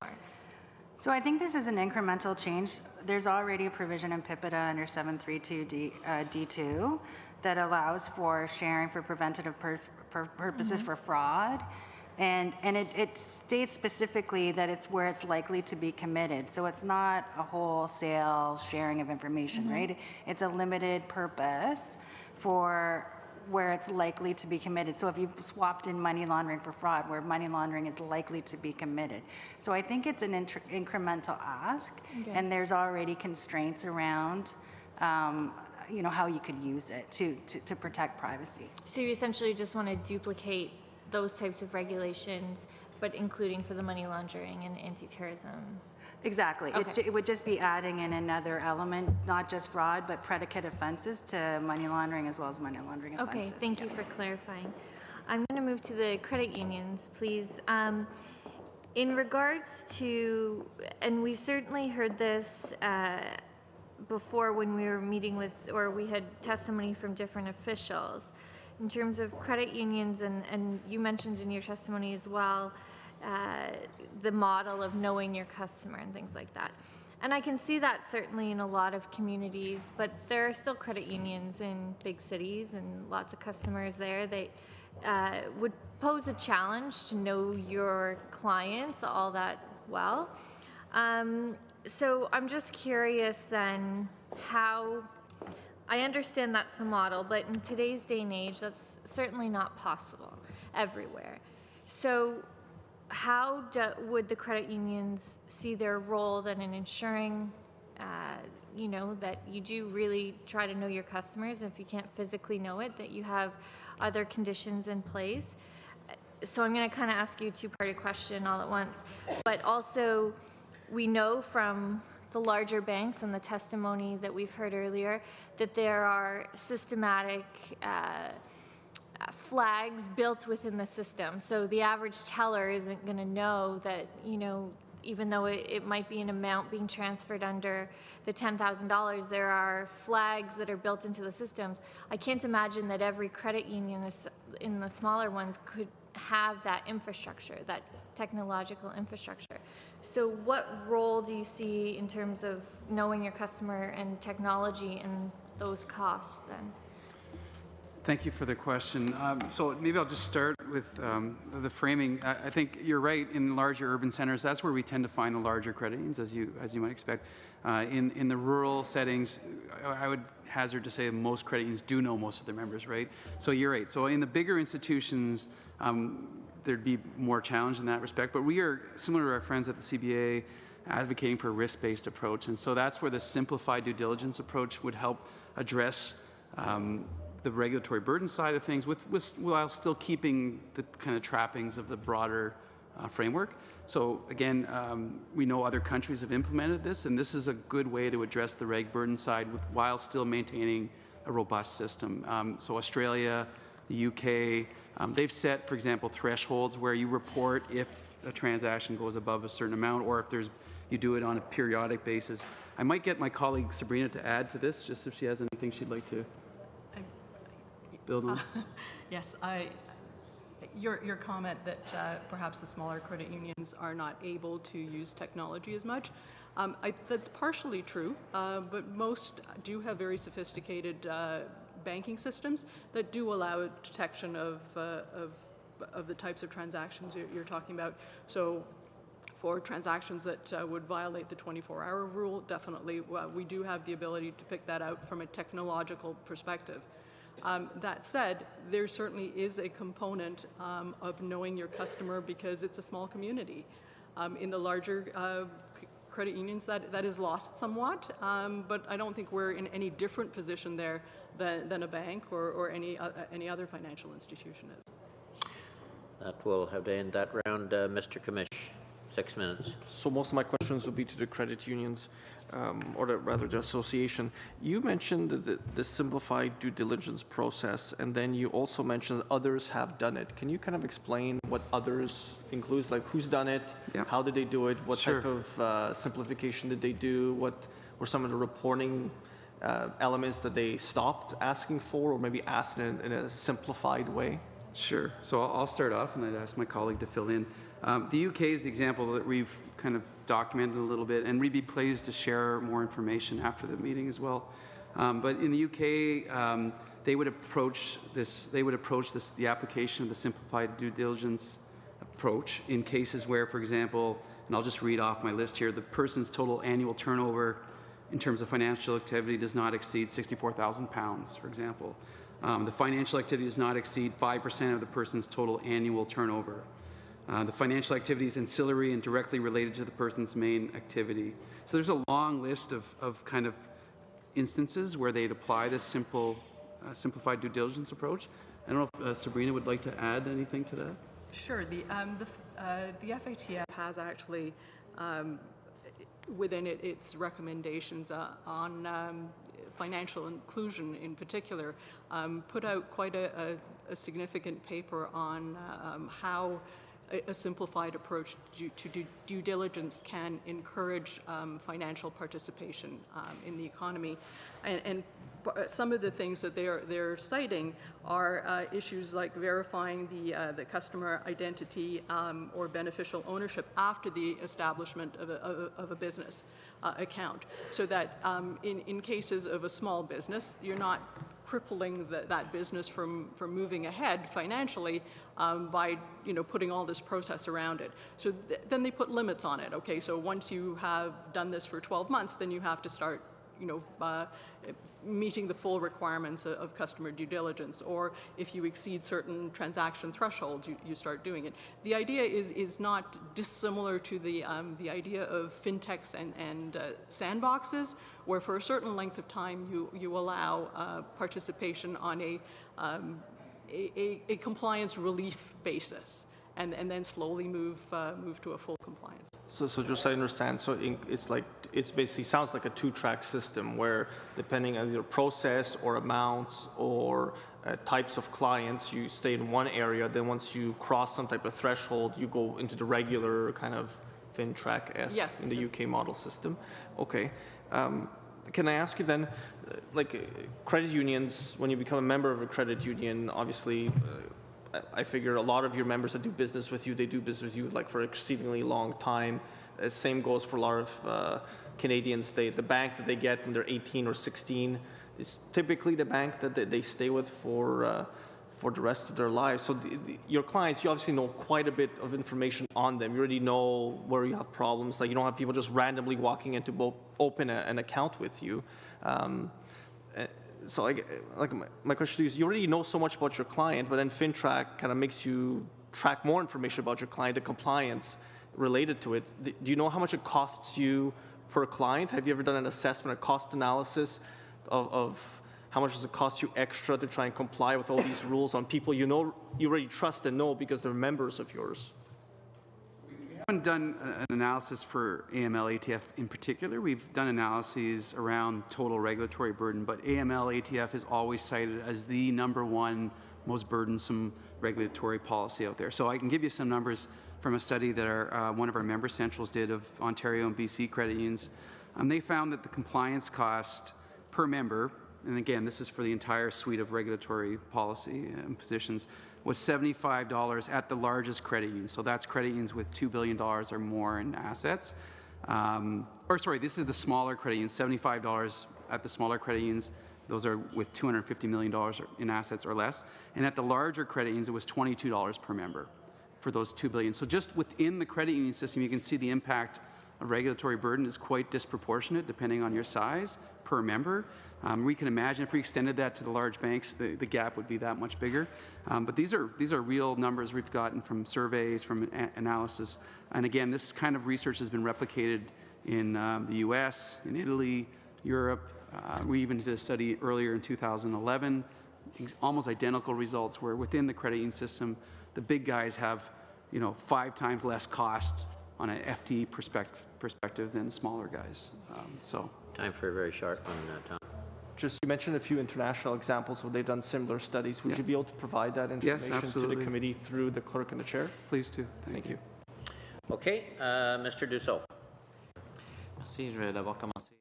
So I think this is an incremental change. There's already a provision in PIPEDA under 732 D2 that allows for sharing for preventative purposes for fraud. And it states specifically that it's where it's likely to be committed. So it's not a wholesale sharing of information, right? It's a limited purpose for where it's likely to be committed. So if you've swapped in money laundering for fraud, where money laundering is likely to be committed. So I think it's an incremental ask, and there's already constraints around how you could use it to protect privacy. So you essentially just want to duplicate those types of regulations, but including for the money laundering and anti-terrorism. Exactly. Okay. It would just be adding in another element, not just fraud, but predicate offenses to money laundering as well as money laundering offenses. Okay, thank you for clarifying. I'm going to move to the credit unions, please. In regards to, and we certainly heard this before when we were meeting with, or we had testimony from different officials, in terms of credit unions, and you mentioned in your testimony as well, the model of knowing your customer and things like that. And I can see that certainly in a lot of communities, but there are still credit unions in big cities and lots of customers there. They would pose a challenge to know your clients all that well. So I'm just curious then how, I understand that's the model, but in today's day and age, that's certainly not possible everywhere. So how would the credit unions see their role then in ensuring, that you do really try to know your customers, if you can't physically know it, that you have other conditions in place? so I'm going to kind of ask you a two-parted question all at once. But also, we know from the larger banks and the testimony that we've heard earlier that there are systematic flags built within the system. So the average teller isn't going to know that, even though it might be an amount being transferred under the $10,000, there are flags that are built into the systems. I can't imagine that every credit union in the smaller ones could have that infrastructure, that technological infrastructure. So what role do you see in terms of knowing your customer and technology and those costs then? Thank you for the question. So maybe I'll just start with the framing. I think you're right. In larger urban centers, that's where we tend to find the larger credit unions, as you might expect. In the rural settings, I would hazard to say most credit unions do know most of their members, right? So you're right. So in the bigger institutions, there'd be more challenge in that respect. But we are, similar to our friends at the CBA, advocating for a risk-based approach. And so that's where the simplified due diligence approach would help address the regulatory burden side of things while still keeping the kind of trappings of the broader framework. So again, we know other countries have implemented this, and this is a good way to address the reg burden side while still maintaining a robust system. So Australia, the UK, they've set, for example, thresholds where you report if a transaction goes above a certain amount, or if you do it on a periodic basis. I might get my colleague Sabrina to add to this, just if she has anything she'd like to build on. Yes, your comment that perhaps the smaller credit unions are not able to use technology as much, that's partially true, but most do have very sophisticated banking systems that do allow detection of the types of transactions you're talking about. So for transactions that would violate the 24-hour rule, definitely we do have the ability to pick that out from a technological perspective. That said, there certainly is a component of knowing your customer because it's a small community. In the larger credit unions, that is lost somewhat, but I don't think we're in any different position there than a bank or any other financial institution is. That will have to end that round. Mr. Commish, 6 minutes. So most of my questions will be to the credit unions, or rather the association. You mentioned the simplified due diligence process, and then you also mentioned that others have done it. Can you kind of explain what others includes, like who's done it, how did they do it, what type of simplification did they do, what were some of the reporting elements that they stopped asking for, or maybe asked in a simplified way? Sure. So I'll start off, and I'd ask my colleague to fill in. The UK is the example that we've kind of documented a little bit, and we'd be pleased to share more information after the meeting as well. But in the UK, they would approach the application of the simplified due diligence approach in cases where, for example, and I'll just read off my list here, the person's total annual turnover in terms of financial activity does not exceed £64,000, for example. The financial activity does not exceed 5% of the person's total annual turnover. The financial activity is ancillary and directly related to the person's main activity. So there's a long list of kind of instances where they'd apply this simplified due diligence approach. I don't know if Sabrina would like to add anything to that. Sure. The FATF has actually, within its recommendations on financial inclusion in particular, put out quite a significant paper on how a simplified approach to due diligence can encourage financial participation in the economy. And some of the things that they're citing are issues like verifying the customer identity or beneficial ownership after the establishment of a business account, so that in cases of a small business, you're not crippling that business from moving ahead financially by putting all this process around it. So then they put limits on it. Okay, so once you have done this for 12 months, then you have to start meeting the full requirements of customer due diligence, or if you exceed certain transaction thresholds, you start doing it. The idea is not dissimilar to the idea of fintechs and sandboxes, where for a certain length of time you allow participation on a a compliance relief basis, and then slowly move to a full compliance. So just so I understand, so it's basically sounds like a two-track system where depending on either process or amounts or types of clients, you stay in one area. Then once you cross some type of threshold, you go into the regular kind of FinTrack-esque Yes. in the UK model system. Okay. Can I ask you then, credit unions, when you become a member of a credit union, obviously, I figure a lot of your members that do business with you, they do business with you for an exceedingly long time. Same goes for a lot of Canadians. The bank that they get when they're 18 or 16 is typically the bank that they stay with for the rest of their lives. So your clients, you obviously know quite a bit of information on them. You already know where you have problems. You don't have people just randomly walking in to open an account with you. So my question to you is, you already know so much about your client, but then FinTrack kind of makes you track more information about your client, the compliance related to it. Do you know how much it costs you per client? Have you ever done an assessment, a cost analysis of how much does it cost you extra to try and comply with all these rules on people you already trust and know because they're members of yours? We haven't done an analysis for AML ATF in particular. We've done analyses around total regulatory burden, but AML ATF is always cited as the #1 most burdensome regulatory policy out there. So I can give you some numbers from a study that one of our member centrals did of Ontario and BC credit unions. They found that the compliance cost per member, and again, this is for the entire suite of regulatory policy and positions, was $75 at the largest credit union. So that's credit unions with $2 billion or more in assets. This is the smaller credit unions, $75 at the smaller credit unions. Those are with $250 million in assets or less. And at the larger credit unions, it was $22 per member for those $2 billion. So just within the credit union system, you can see the impact of regulatory burden is quite disproportionate depending on your size per member. We can imagine if we extended that to the large banks, the gap would be that much bigger. But these are real numbers we've gotten from surveys, from analysis. And again, this kind of research has been replicated in the US, in Italy, Europe. We even did a study earlier in 2011, almost identical results where within the credit union system, the big guys have 5 times less cost on an FTE perspective than smaller guys. Time for a very short one, Tom. You mentioned a few international examples where they've done similar studies. Would you be able to provide that information to the committee through the clerk and the chair? Please do. Thank you. Okay, Mr. Dussault. Merci, je vais d'abord commencer.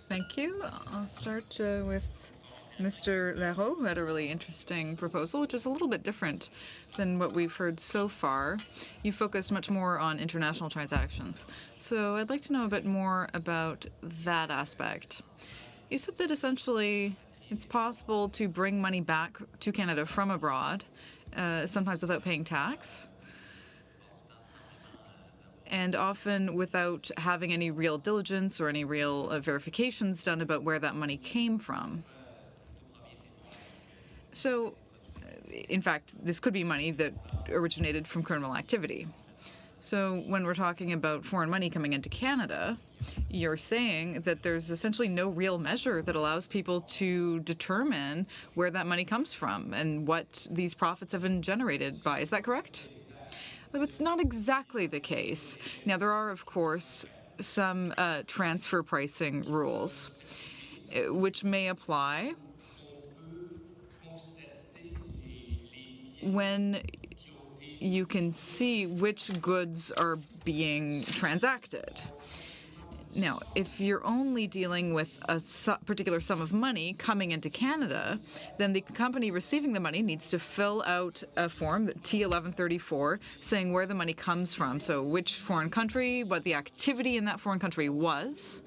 Thank you. I'll start with Mr. Leroux, who had a really interesting proposal, which is a little bit different than what we've heard so far. You focused much more on international transactions. So I'd like to know a bit more about that aspect. You said that essentially it's possible to bring money back to Canada from abroad, sometimes without paying tax, and often without having any real diligence or any real verifications done about where that money came from. So, in fact, this could be money that originated from criminal activity. So when we're talking about foreign money coming into Canada, you're saying that there's essentially no real measure that allows people to determine where that money comes from and what these profits have been generated by. Is that correct? Well, it's not exactly the case. Now, there are, of course, some transfer pricing rules which may apply when you can see which goods are being transacted. Now, if you're only dealing with a particular sum of money coming into Canada, then the company receiving the money needs to fill out a form, T1134, saying where the money comes from. So which foreign country, what the activity in that foreign country was.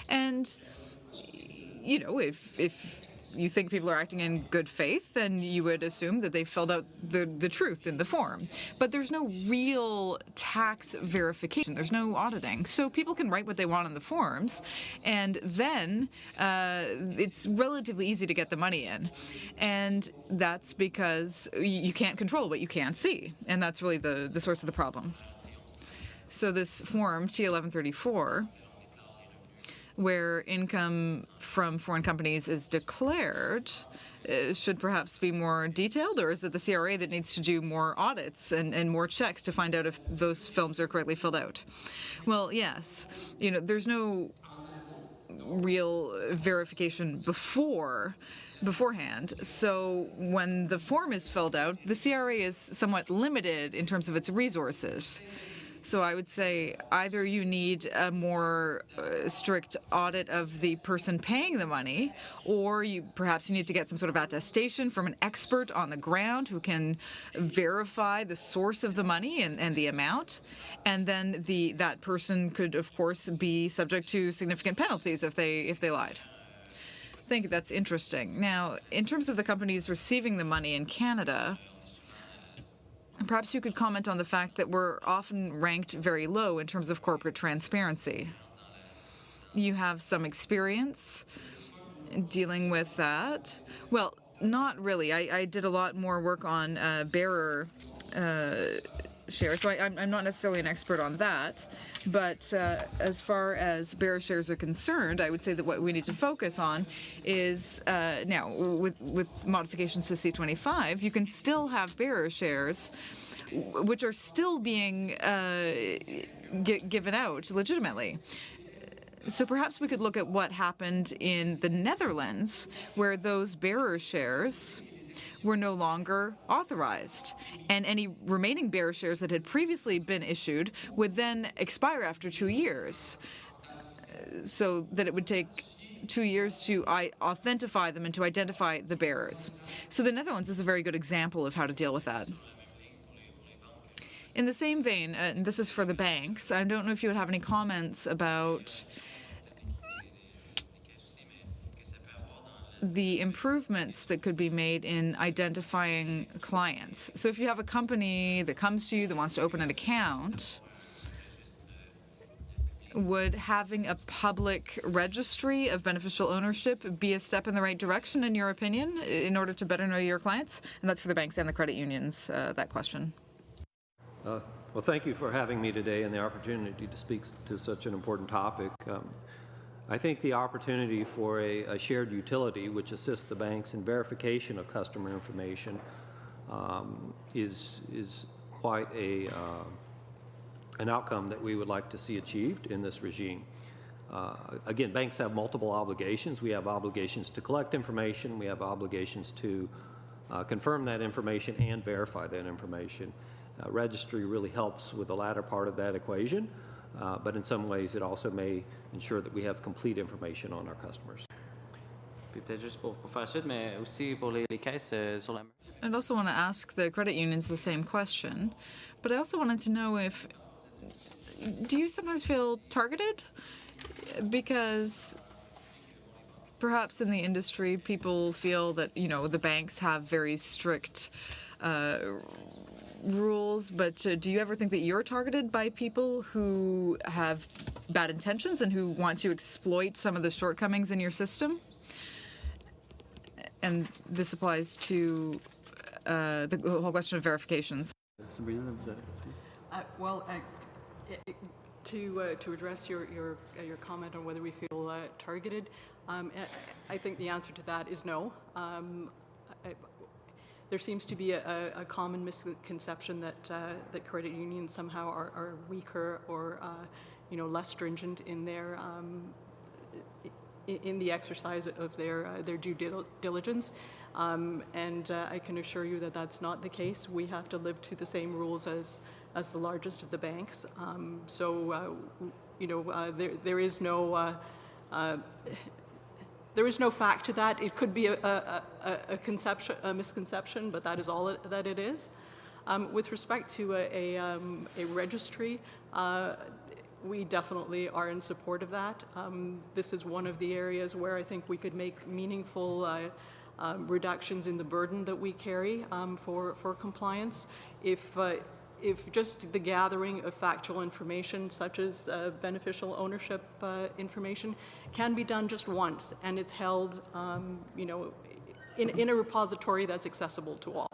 And, if you think people are acting in good faith, then you would assume that they filled out the truth in the form. But there's no real tax verification. There's no auditing. So people can write what they want on the forms, and then it's relatively easy to get the money in. And that's because you can't control what you can't see. And that's really the source of the problem. So this form, T1134, where income from foreign companies is declared, should perhaps be more detailed, or is it the CRA that needs to do more audits and more checks to find out if those films are correctly filled out? Well, yes. There's no real verification beforehand. So when the form is filled out, the CRA is somewhat limited in terms of its resources. So I would say either you need a more strict audit of the person paying the money, or perhaps you need to get some sort of attestation from an expert on the ground who can verify the source of the money and the amount. And then that person could, of course, be subject to significant penalties if they lied. I think that's interesting. Now, in terms of the companies receiving the money in Canada, perhaps you could comment on the fact that we're often ranked very low in terms of corporate transparency. You have some experience dealing with that. Well, not really. I did a lot more work on bearer shares, so I'm not necessarily an expert on that. But as far as bearer shares are concerned, I would say that what we need to focus on is now, with modifications to C25, you can still have bearer shares which are still being given out legitimately. So perhaps we could look at what happened in the Netherlands, where those bearer shares were no longer authorized, and any remaining bearer shares that had previously been issued would then expire after 2 years, so that it would take 2 years to authentify them and to identify the bearers. So the Netherlands is a very good example of how to deal with that. In the same vein, and this is for the banks, I don't know if you would have any comments about the improvements that could be made in identifying clients. So if you have a company that comes to you that wants to open an account, would having a public registry of beneficial ownership be a step in the right direction, in your opinion, in order to better know your clients? And that's for the banks and the credit unions, that question. Well, thank you for having me today and the opportunity to speak to such an important topic. I think the opportunity for a shared utility which assists the banks in verification of customer information is quite an outcome that we would like to see achieved in this regime. Again, banks have multiple obligations. We have obligations to collect information. We have obligations to confirm that information and verify that information. Registry really helps with the latter part of that equation, but in some ways it also may ensure that we have complete information on our customers. Peut-être juste pour faire suite, mais aussi pour les caisses sur la... I'd also want to ask the credit unions the same question, but I also wanted to know do you sometimes feel targeted? Because perhaps in the industry people feel that, the banks have very strict rules, but do you ever think that you're targeted by people who have bad intentions and who want to exploit some of the shortcomings in your system? And this applies to the whole question of verifications. To address your comment on whether we feel targeted, I think the answer to that is no. There seems to be a common misconception that credit unions somehow are weaker or less stringent in their in the exercise of their due diligence, and I can assure you that that's not the case. We have to live to the same rules as the largest of the banks. There is no. There is no fact to that. It could be a misconception, but that is all that it is. With respect to a registry, we definitely are in support of that. This is one of the areas where I think we could make meaningful reductions in the burden that we carry for compliance. If just the gathering of factual information, such as beneficial ownership information, can be done just once, and it's held, in a repository that's accessible to all.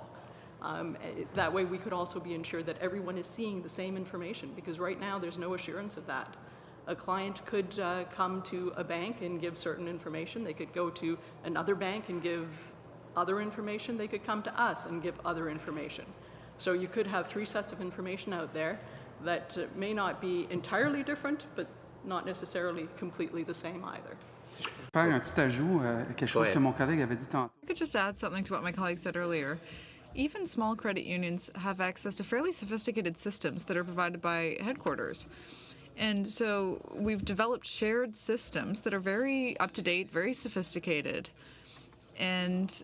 That way, we could also be ensured that everyone is seeing the same information, because right now there's no assurance of that. A client could come to a bank and give certain information. They could go to another bank and give other information, they could come to us and give other information. So you could have 3 sets of information out there that may not be entirely different, but not necessarily completely the same either. Si je peux faire un petit ajout, quelque chose que mon collègue avait dit tantôt. I could just add something to what my colleague said earlier. Even small credit unions have access to fairly sophisticated systems that are provided by headquarters. And so we've developed shared systems that are very up-to-date, very sophisticated. And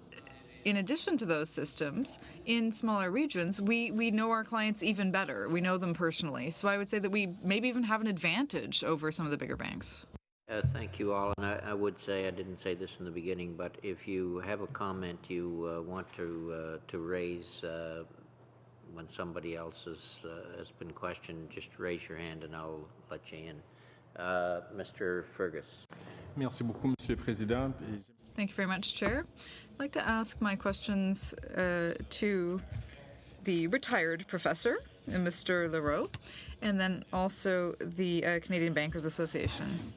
in addition to those systems, in smaller regions, we know our clients even better. We know them personally. So I would say that we maybe even have an advantage over some of the bigger banks. Thank you all, and I would say, I didn't say this in the beginning, but if you have a comment you want to raise when somebody else has been questioned, just raise your hand and I'll let you in. Mr. Fergus. Merci beaucoup, Monsieur le Président. Thank you very much, Chair. I'd like to ask my questions to the retired professor, Mr. Leroux, and then also the Canadian Bankers Association.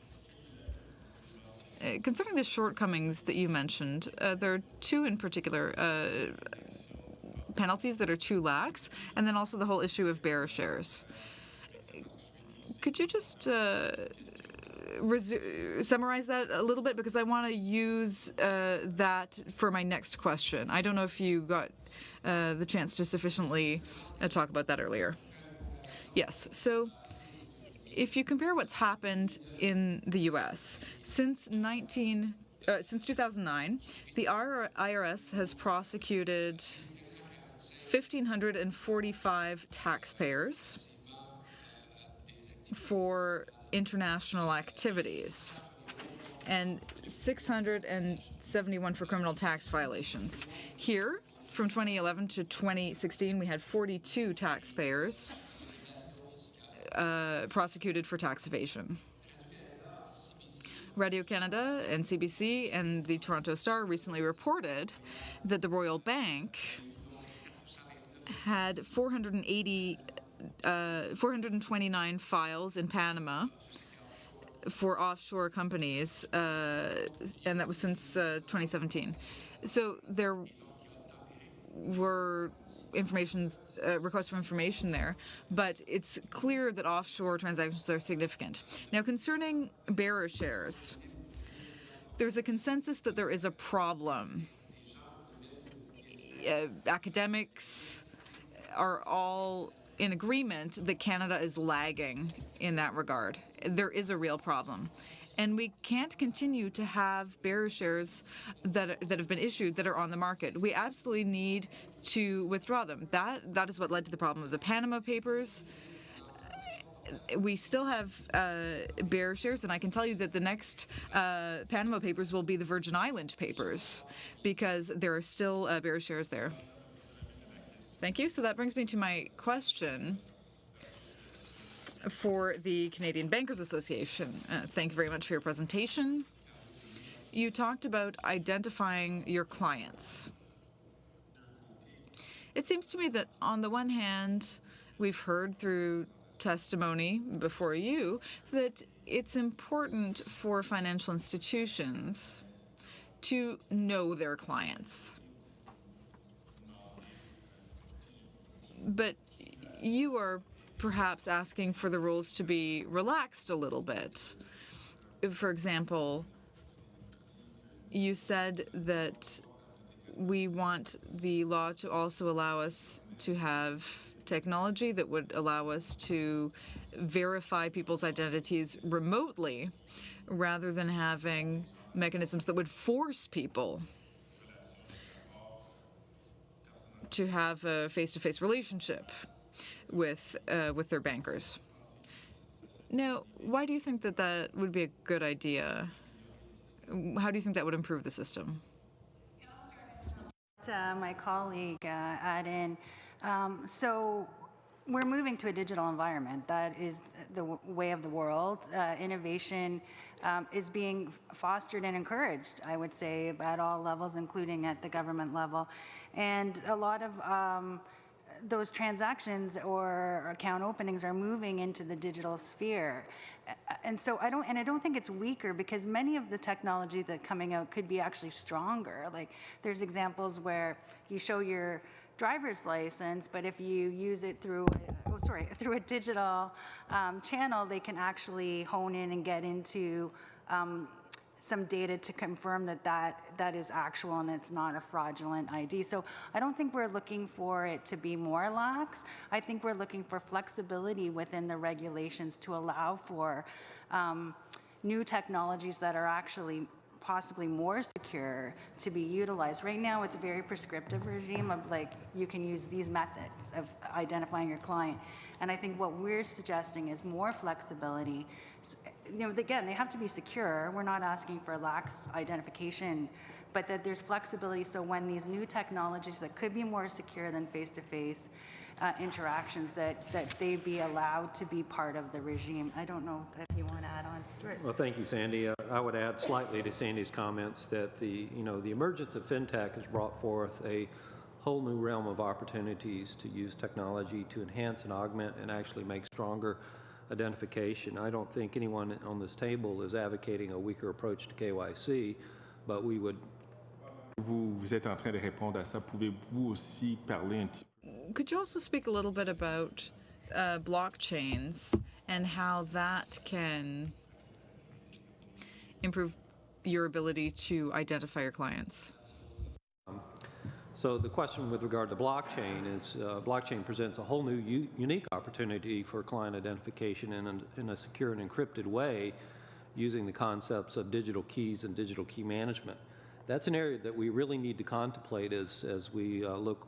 Concerning the shortcomings that you mentioned, there are 2 in particular, penalties that are too lax, and then also the whole issue of bearer shares. Could you just summarize that a little bit, because I want to use that for my next question. I don't know if you got the chance to sufficiently talk about that earlier. Yes, so if you compare what's happened in the U.S. since 2009, the IRS has prosecuted 1,545 taxpayers for international activities and 671 for criminal tax violations. Here, from 2011 to 2016, we had 42 taxpayers prosecuted for tax evasion. Radio-Canada and CBC and the Toronto Star recently reported that the Royal Bank had 429 files in Panama for offshore companies, and that was since 2017. So there were requests for information there, but it's clear that offshore transactions are significant. Now, concerning bearer shares, there's a consensus that there is a problem. Academics are all in agreement that Canada is lagging in that regard. There is a real problem. And we can't continue to have bearer shares that have been issued that are on the market. We absolutely need to withdraw them. That is what led to the problem of the Panama Papers. We still have bearer shares, and I can tell you that the next Panama Papers will be the Virgin Island Papers, because there are still bearer shares there. Thank you. So that brings me to my question for the Canadian Bankers Association. Thank you very much for your presentation. You talked about identifying your clients. It seems to me that on the one hand, we've heard through testimony before you that it's important for financial institutions to know their clients. But you are perhaps asking for the rules to be relaxed a little bit. For example, you said that we want the law to also allow us to have technology that would allow us to verify people's identities remotely rather than having mechanisms that would force people to have a face-to-face relationship with their bankers. Now, why do you think that that would be a good idea? How do you think that would improve the system? My colleague add in. So we're moving to a digital environment. That is the way of the world. Innovation is being fostered and encouraged, I would say, at all levels, including at the government level. And a lot of those transactions or account openings are moving into the digital sphere. And so I don't think it's weaker, because many of the technology that's coming out could be actually stronger. Like, there's examples where you show your driver's license, but if you use it through a digital channel, they can actually hone in and get into some data to confirm that is actual and it's not a fraudulent ID. So I don't think we're looking for it to be more lax. I think we're looking for flexibility within the regulations to allow for new technologies that are actually possibly more secure to be utilized. Right now, it's a very prescriptive regime of, like, you can use these methods of identifying your client. And I think what we're suggesting is more flexibility. Again, they have to be secure. We're not asking for lax identification, but that there's flexibility, so when these new technologies that could be more secure than face-to-face interactions, that they be allowed to be part of the regime. I don't know if you want to add on, Stuart. Well, thank you, Sandy. I would add slightly to Sandy's comments that the emergence of fintech has brought forth a whole new realm of opportunities to use technology to enhance and augment and actually make stronger identification. I don't think anyone on this table is advocating a weaker approach to KYC, but we would. Vous êtes en train de répondre à ça. Pouvez-vous aussi parler un petit peu? Could you also speak a little bit about blockchains and how that can improve your ability to identify your clients? So the question with regard to blockchain is blockchain presents a whole new unique opportunity for client identification in a secure and encrypted way, using the concepts of digital keys and digital key management. That's an area that we really need to contemplate as we look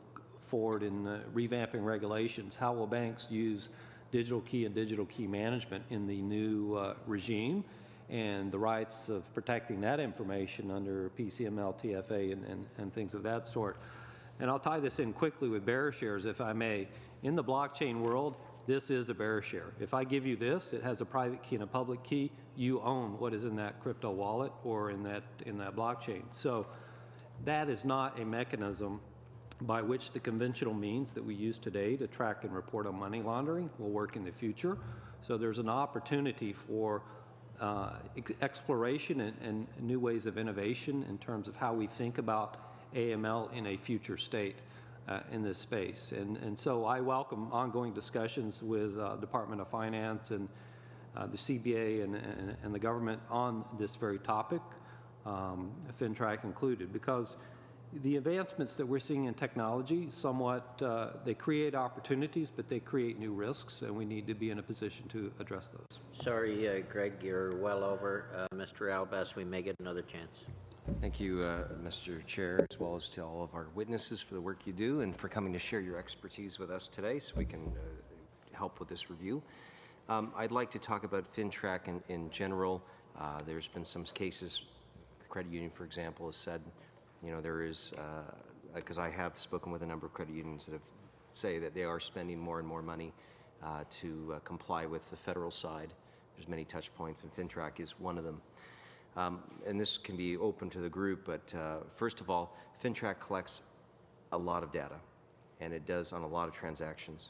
forward in revamping regulations. How will banks use digital key and digital key management in the new regime, and the rights of protecting that information under PCML, TFA, and things of that sort. And I'll tie this in quickly with bearer shares, if I may. In the blockchain world, this is a bearer share. If I give you this, it has a private key and a public key. You own what is in that crypto wallet or in that blockchain. So that is not a mechanism by which the conventional means that we use today to track and report on money laundering will work in the future. So there's an opportunity for exploration and new ways of innovation in terms of how we think about AML in a future state in this space. And so I welcome ongoing discussions with Department of Finance and the CBA and the government on this very topic, FinTrack included, because the advancements that we're seeing in technology somewhat, they create opportunities, but they create new risks, and we need to be in a position to address those. Sorry, Greg, you're well over. Mr. Albas, we may get another chance. Thank you, Mr. Chair, as well as to all of our witnesses for the work you do and for coming to share your expertise with us today so we can help with this review. I'd like to talk about FinTrack in general. There's been some cases, the credit union, for example, has said, there is, because I have spoken with a number of credit unions that say that they are spending more and more money to comply with the federal side. There's many touch points, and FinTrack is one of them. And this can be open to the group, but first of all, FinTrack collects a lot of data, and it does on a lot of transactions.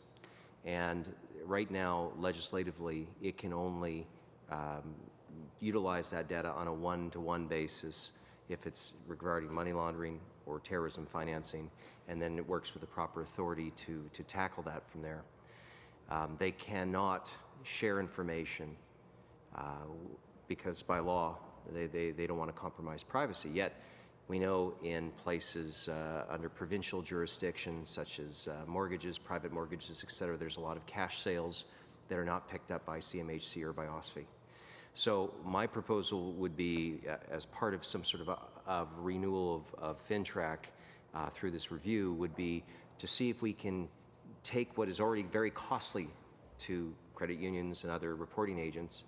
And right now, legislatively, it can only utilize that data on a one-to-one basis if it's regarding money laundering or terrorism financing, and then it works with the proper authority to tackle that from there. They cannot share information because by law, they don't want to compromise privacy. Yet, we know in places under provincial jurisdictions, such as mortgages, private mortgages, et cetera, there's a lot of cash sales that are not picked up by CMHC or by OSFI. So my proposal would be, as part of some sort of renewal of FinTrack through this review, would be to see if we can take what is already very costly to credit unions and other reporting agents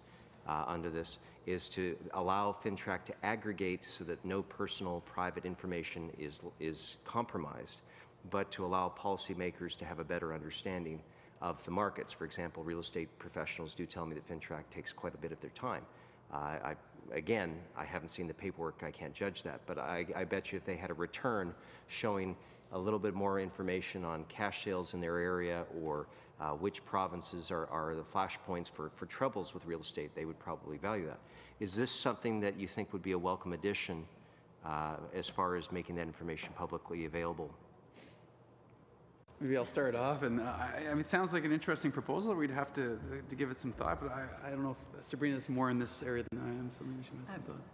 under this, is to allow FinTrack to aggregate so that no personal private information is compromised, but to allow policymakers to have a better understanding of the markets. For example, real estate professionals do tell me that FinTrack takes quite a bit of their time. Again, I haven't seen the paperwork, I can't judge that, but I bet you if they had a return showing a little bit more information on cash sales in their area, or which provinces are the flashpoints for troubles with real estate, they would probably value that. Is this something that you think would be a welcome addition as far as making that information publicly available? Maybe I'll start off, and I mean, it sounds like an interesting proposal. We'd have to give it some thought, but I don't know if Sabrina's more in this area than I am, so maybe she has some thoughts.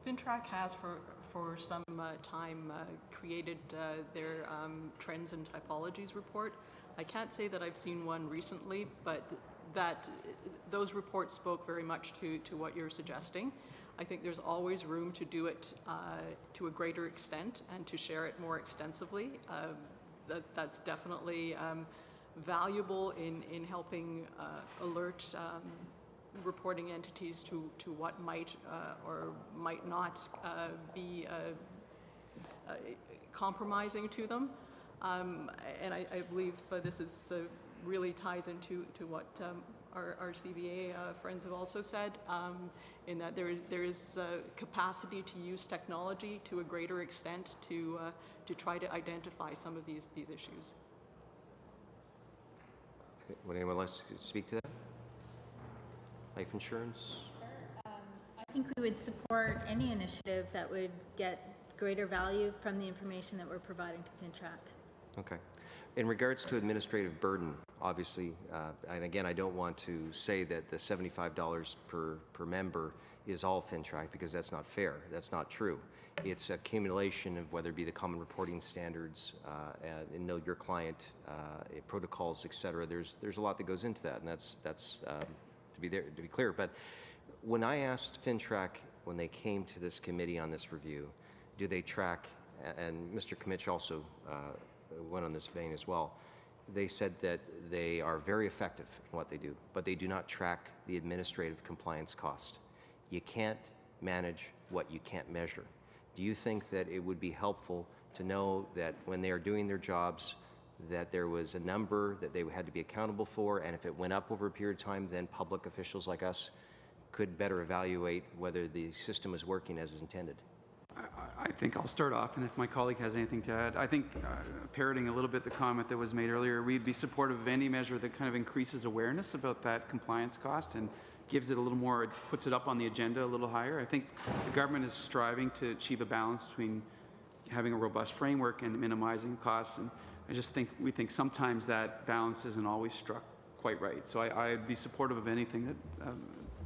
FINTRAC has for some time created their Trends and Typologies report. I can't say that I've seen one recently, but those reports spoke very much to what you're suggesting. I think there's always room to do it to a greater extent and to share it more extensively. That's definitely valuable in helping alert reporting entities to what might or might not be compromising to them. And I believe this is really ties into what our CBA friends have also said, in that there is capacity to use technology to a greater extent to try to identify some of these issues. Okay. Would anyone like to speak to that? Life insurance? Sure. I think we would support any initiative that would get greater value from the information that we're providing to FINTRAC. Okay. In regards to administrative burden, obviously, and again, I don't want to say that the $75 per member is all FINTRAC, because that's not fair. That's not true. It's accumulation of whether it be the common reporting standards and know your client protocols, et cetera. There's a lot that goes into that, and that's to be clear. But when I asked FINTRAC when they came to this committee on this review, do they track, and Mr. Kimmich also went on this vein as well, they said that they are very effective in what they do, but they do not track the administrative compliance cost. You can't manage what you can't measure. Do you think that it would be helpful to know that when they are doing their jobs, that there was a number that they had to be accountable for, and if it went up over a period of time, then public officials like us could better evaluate whether the system is working as intended? I think I'll start off, and if my colleague has anything to add, I think parroting a little bit the comment that was made earlier, we'd be supportive of any measure that kind of increases awareness about that compliance cost and gives it a little more, puts it up on the agenda a little higher. I think the government is striving to achieve a balance between having a robust framework and minimizing costs, and we think sometimes that balance isn't always struck quite right. So I'd be supportive of anything that,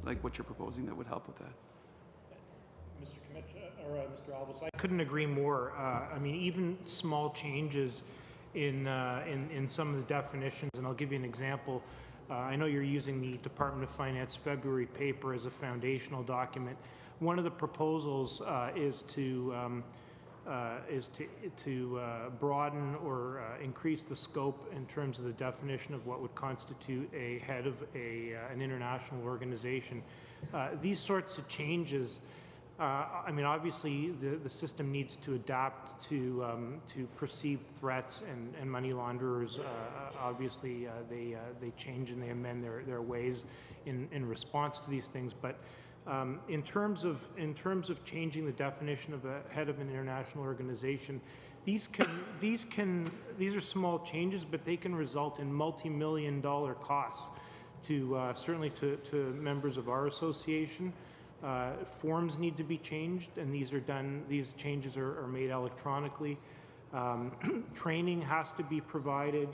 like what you're proposing, that would help with that. Mr. Kimmich, or Mr. Albus, I couldn't agree more. I mean, even small changes in some of the definitions, and I'll give you an example. I know you're using the Department of Finance February paper as a foundational document. One of the proposals is to broaden or increase the scope in terms of the definition of what would constitute a head of an international organization. These sorts of changes, I mean, obviously the system needs to adapt to perceived threats, and money launderers obviously they change and they amend their ways in response to these things. But in terms of changing the definition of a head of an international organization, these are small changes, but they can result in multi-million-dollar costs to certainly to members of our association. Forms need to be changed, and these changes are made electronically. Training has to be provided.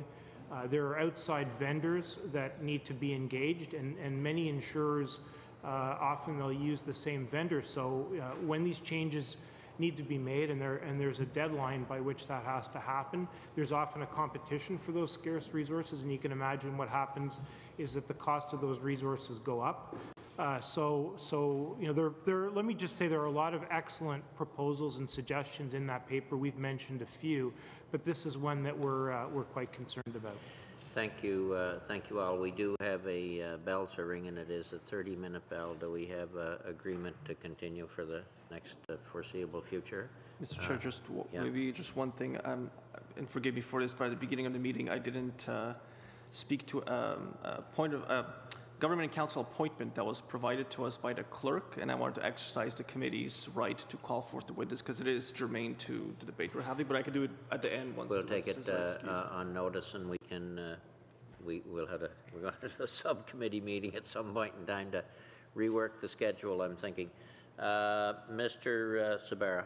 There are outside vendors that need to be engaged, and many insurers often they'll use the same vendor. So when these changes need to be made, and there's a deadline by which that has to happen, there's often a competition for those scarce resources, and you can imagine what happens is that the cost of those resources go up. So you know, let me just say there are a lot of excellent proposals and suggestions in that paper. We've mentioned a few, but this is one that we're quite concerned about. Thank you all. We do have a bell to ring, and it is a 30-minute bell. Do we have agreement to continue for the next foreseeable future? Mr. Chair, maybe just one thing, and forgive me for this, but at the beginning of the meeting, I didn't speak to a point of government and council appointment that was provided to us by the clerk, and I wanted to exercise the committee's right to call forth the witness because it is germane to the debate we're having, but I can do it at the end once We'll the take it witnesses are excused. on notice, and we can, we're going to have a subcommittee meeting at some point in time to rework the schedule, I'm thinking. Mr. Sabara,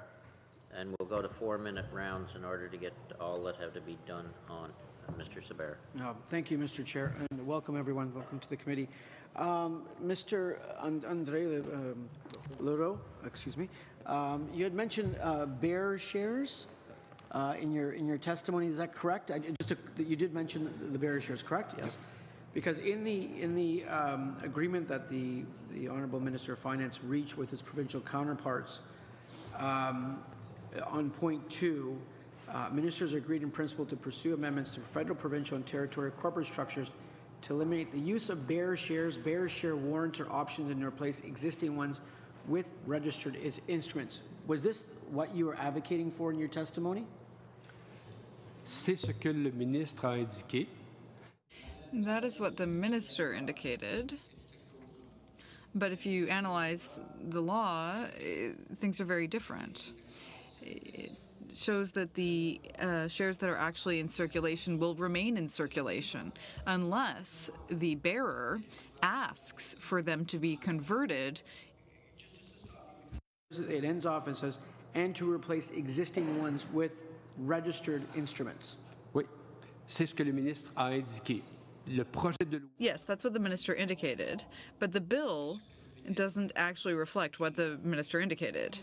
and we'll go to 4-minute rounds in order to get all that have to be done on. Mr. Sabara. Thank you, Mr. Chair, and welcome everyone. Welcome to the committee. Mr. Andre Leroux, excuse me, you had mentioned bear shares in your testimony. Is that correct? You did mention the bear shares, correct? Yes. Because in the agreement that the Honourable Minister of Finance reached with his provincial counterparts on point 2, ministers agreed in principle to pursue amendments to federal, provincial, and territorial corporate structures to eliminate the use of bear shares, bear share warrants, or options and replace existing ones with registered instruments. Was this what you were advocating for in your testimony? C'est ce que le ministre a indiqué. That is what the minister indicated. But if you analyze the law, things are very different. It shows that the shares that are actually in circulation will remain in circulation unless the bearer asks for them to be converted. It ends off and says, and to replace existing ones with registered instruments. Oui, c'est ce que le ministre a indiqué. Le projet de loi. Yes, that's what the minister indicated, but the bill doesn't actually reflect what the minister indicated,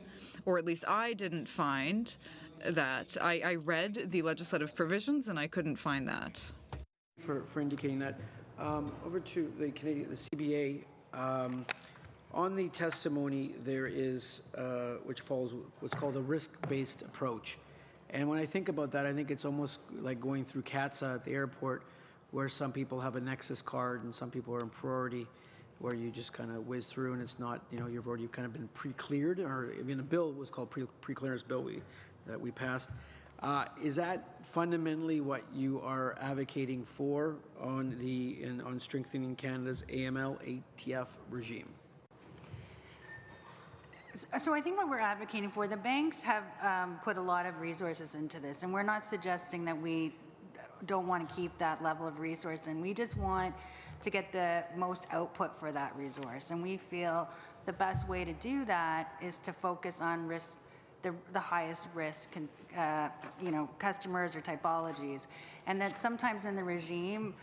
or at least I didn't find that. I read the legislative provisions and I couldn't find that. For indicating that. Over to the CBA. On the testimony, there is, which follows what's called a risk-based approach. And when I think about that, I think it's almost like going through CATSA at the airport, where some people have a Nexus card and some people are in priority, where you just kind of whiz through and it's not, you've already kind of been pre-cleared, or even a bill was called pre-clearance bill that we passed. Is that fundamentally what you are advocating for on strengthening Canada's AML/ATF regime? So I think what we're advocating for, the banks have put a lot of resources into this, and we're not suggesting that we don't want to keep that level of resource, and we just want to get the most output for that resource. And we feel the best way to do that is to focus on risk, the highest risk, customers or typologies, and that sometimes in the regime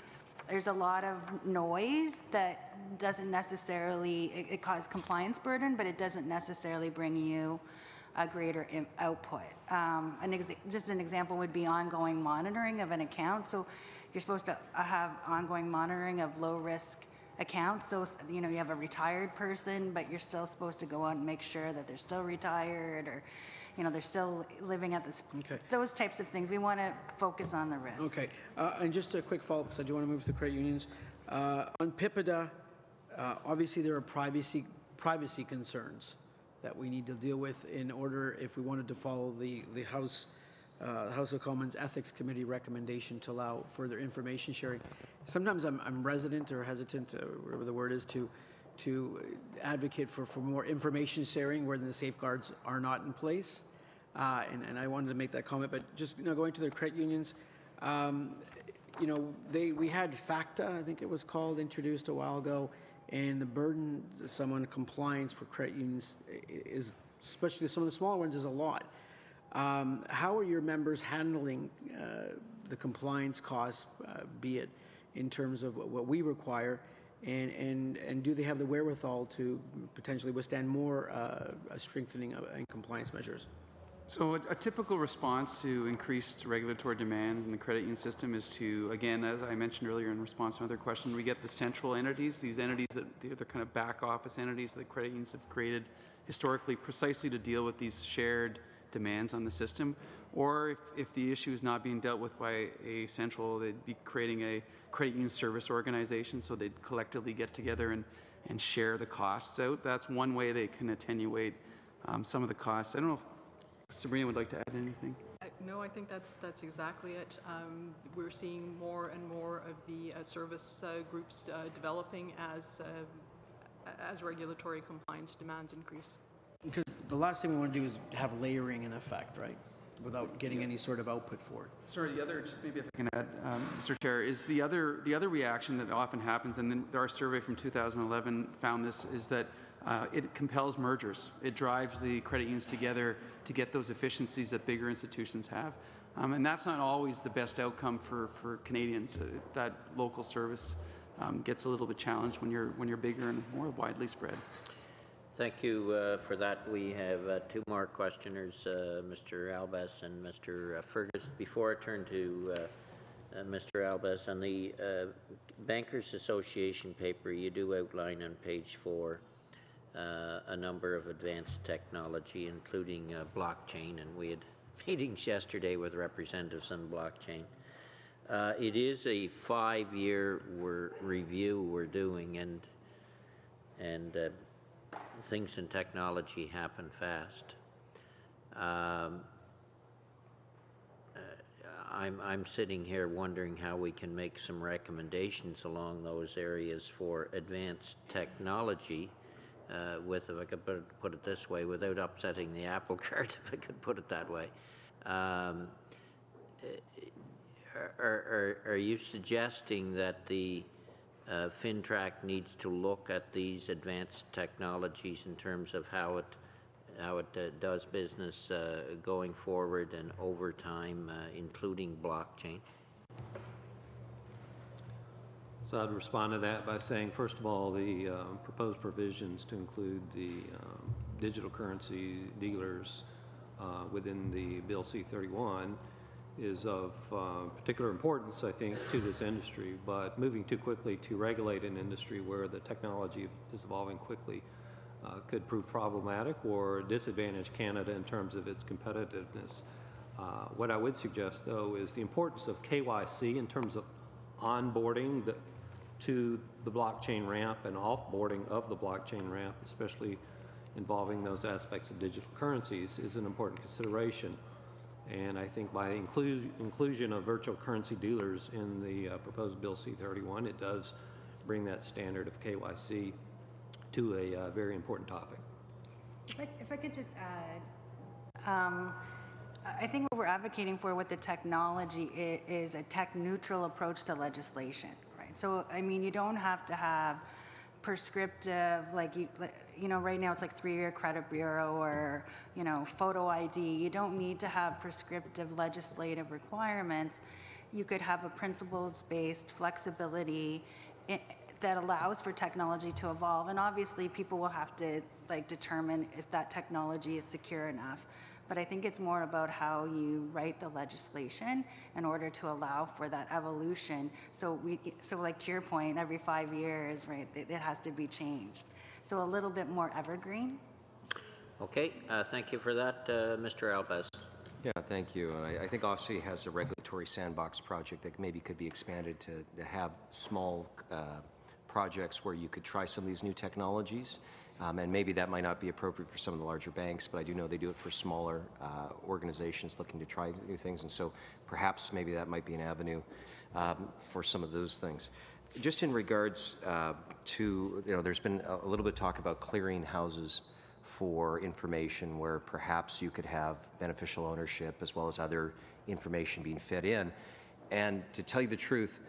there's a lot of noise that doesn't necessarily, it causes compliance burden, but it doesn't necessarily bring you a greater output. Just an example would be ongoing monitoring of an account. So you're supposed to have ongoing monitoring of low risk accounts. So, you have a retired person, but you're still supposed to go out and make sure that they're still retired, or, they're still living at this, those types of things. We want to focus on the risk. Okay. And just a quick follow-up, because I do want to move to the credit unions. On PIPEDA, obviously there are privacy concerns that we need to deal with in order, if we wanted to follow the House of Commons Ethics Committee recommendation to allow further information sharing. Sometimes I'm resident or hesitant, whatever the word is, to advocate for more information sharing where the safeguards are not in place. And I wanted to make that comment, but just going to the credit unions, we had FACTA, I think it was called, introduced a while ago, and the burden on compliance for credit unions is, especially some of the smaller ones, is a lot. How are your members handling the compliance costs, be it in terms of what we require, and do they have the wherewithal to potentially withstand more strengthening and compliance measures? So a typical response to increased regulatory demands in the credit union system is to, again, as I mentioned earlier in response to another question, we get the central entities, these entities that they're kind of back office entities that credit unions have created historically precisely to deal with these shared demands on the system. Or if the issue is not being dealt with by a central, they'd be creating a credit union service organization, so they'd collectively get together and share the costs out. That's one way they can attenuate some of the costs. I don't know if Sabrina would like to add anything. No, I think that's exactly it. We're seeing more and more of the service groups developing as regulatory compliance demands increase. Because the last thing we want to do is have layering in effect, right? Without getting any sort of output for it. Sorry, the other, just maybe if I can add, Mr. Chair, is the other reaction that often happens, and then our survey from 2011 found this, is that it compels mergers. It drives the credit unions together to get those efficiencies that bigger institutions have. And that's not always the best outcome for Canadians. That local service gets a little bit challenged when you're bigger and more widely spread. Thank you for that. We have two more questioners, Mr. Albas and Mr. Fergus. Before I turn to Mr. Albas, on the Bankers Association paper, you do outline on page 4 a number of advanced technology, including blockchain, and we had meetings yesterday with representatives on blockchain. It is a 5-year review we're doing, and things in technology happen fast. I'm sitting here wondering how we can make some recommendations along those areas for advanced technology, if I could put it this way, without upsetting the apple cart, if I could put it that way. Are you suggesting that the FINTRAC needs to look at these advanced technologies in terms of how it does business going forward and over time, including blockchain? So I'd respond to that by saying, first of all, the proposed provisions to include the digital currency dealers within the Bill C-31 is of particular importance, I think, to this industry, but moving too quickly to regulate an industry where the technology is evolving quickly could prove problematic or disadvantage Canada in terms of its competitiveness. What I would suggest, though, is the importance of KYC in terms of onboarding to the blockchain ramp and offboarding of the blockchain ramp, especially involving those aspects of digital currencies, is an important consideration. And I think by inclusion of virtual currency dealers in the proposed Bill C-31, it does bring that standard of KYC to a very important topic. If I could just add, I think what we're advocating for with the technology is a tech-neutral approach to legislation, right? So, I mean, you don't have to have prescriptive, right now it's like 3-year credit bureau or, photo ID. You don't need to have prescriptive legislative requirements. You could have a principles-based flexibility that allows for technology to evolve. And obviously people will have to determine if that technology is secure enough. But I think it's more about how you write the legislation in order to allow for that evolution. So to your point, every 5 years, right, it has to be changed. So a little bit more evergreen. Okay, thank you for that, Mr. Albas. Yeah, thank you. And I think OSFI has a regulatory sandbox project that maybe could be expanded to have small projects where you could try some of these new technologies. And maybe that might not be appropriate for some of the larger banks, but I do know they do it for smaller organizations looking to try new things. And so perhaps maybe that might be an avenue for some of those things. Just in regards to, there's been a little bit of talk about clearing houses for information where perhaps you could have beneficial ownership as well as other information being fed in. And to tell you the truth,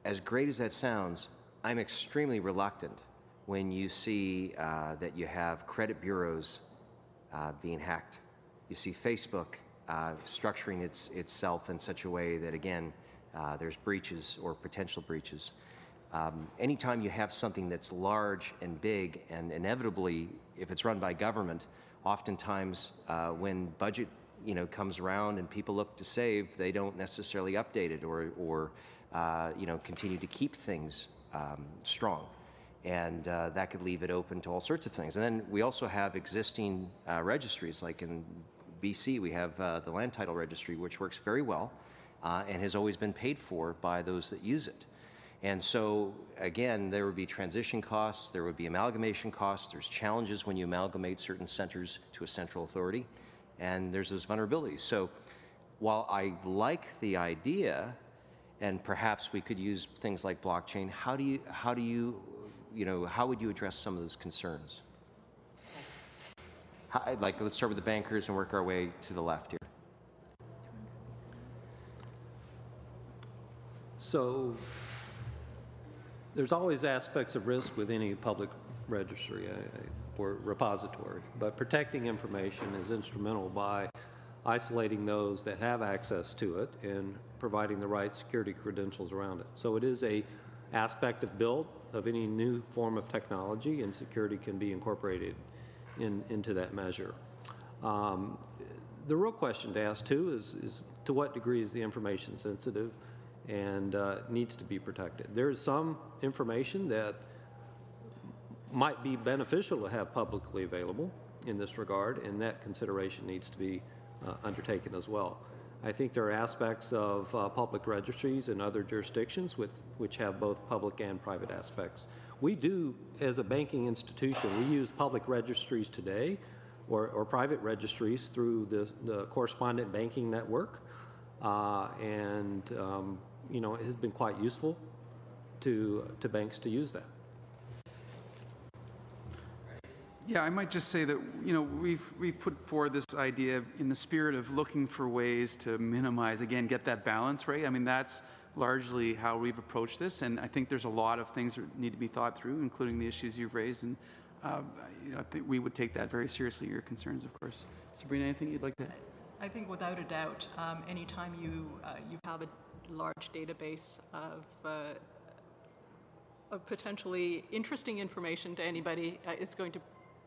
as great as that sounds, I'm extremely reluctant when you see that you have credit bureaus being hacked. You see Facebook structuring itself in such a way that, again, there's breaches or potential breaches. Anytime you have something that's large and big, and inevitably, if it's run by government, oftentimes when budget comes around and people look to save, they don't necessarily update it or continue to keep things strong. And that could leave it open to all sorts of things. And then we also have existing registries, like in BC, we have the Land Title Registry, which works very well and has always been paid for by those that use it. And so, again, there would be transition costs, there would be amalgamation costs, there's challenges when you amalgamate certain centers to a central authority, and there's those vulnerabilities. So while I like the idea, and perhaps we could use things like blockchain. How would you address some of those concerns? Let's start with the bankers and work our way to the left here. So there's always aspects of risk with any public registry or repository, but protecting information is instrumental by isolating those that have access to it and providing the right security credentials around it. So it is a aspect of build of any new form of technology, and security can be incorporated into that measure. The real question to ask too is to what degree is the information sensitive and needs to be protected. There is some information that might be beneficial to have publicly available in this regard, and that consideration needs to be undertaken as well. I think there are aspects of public registries in other jurisdictions which have both public and private aspects. We do, as a banking institution, we use public registries today or private registries through the correspondent banking network, and it has been quite useful to banks to use that. Yeah, I might just say that we've put forward this idea in the spirit of looking for ways to minimize, again, get that balance, right? I mean, that's largely how we've approached this, and I think there's a lot of things that need to be thought through, including the issues you've raised, and I think we would take that very seriously, your concerns, of course. Sabrina, anything you'd like to add? I think without a doubt, anytime you have a large database of potentially interesting information to anybody, it's going to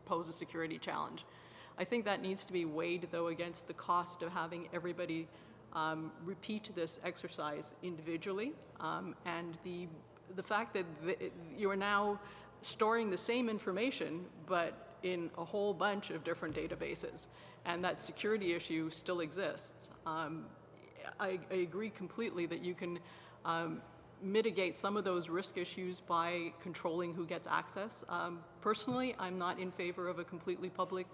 pose a security challenge. I think that needs to be weighed, though, against the cost of having everybody repeat this exercise individually, and the fact that you are now storing the same information, but in a whole bunch of different databases, and that security issue still exists. I agree completely that you can mitigate some of those risk issues by controlling who gets access. Personally, I'm not in favor of a completely public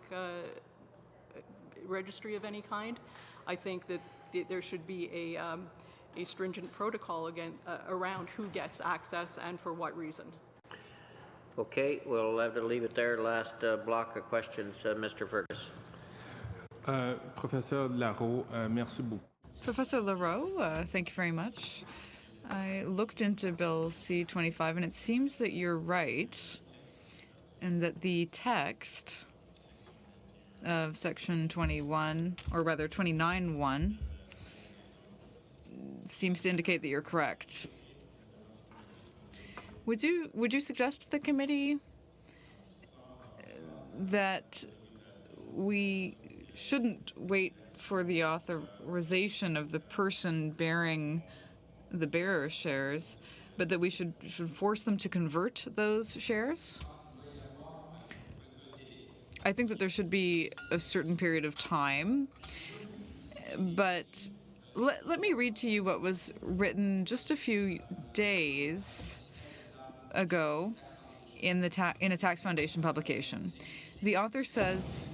registry of any kind. I think that there should be a stringent protocol around who gets access and for what reason. Okay, we'll have to leave it there. Last block of questions, Mr. Fergus. Professor Larreau, merci beaucoup. Professor Larreau, thank you very much. I looked into Bill C-25, and it seems that you're right, and that the text of Section 21, or rather 29.1, seems to indicate that you're correct. Would you suggest to the committee that we shouldn't wait for the authorization of the person bearing the bearer shares, but that we should force them to convert those shares? I think that there should be a certain period of time, but let me read to you what was written just a few days ago in a Tax Foundation publication. The author says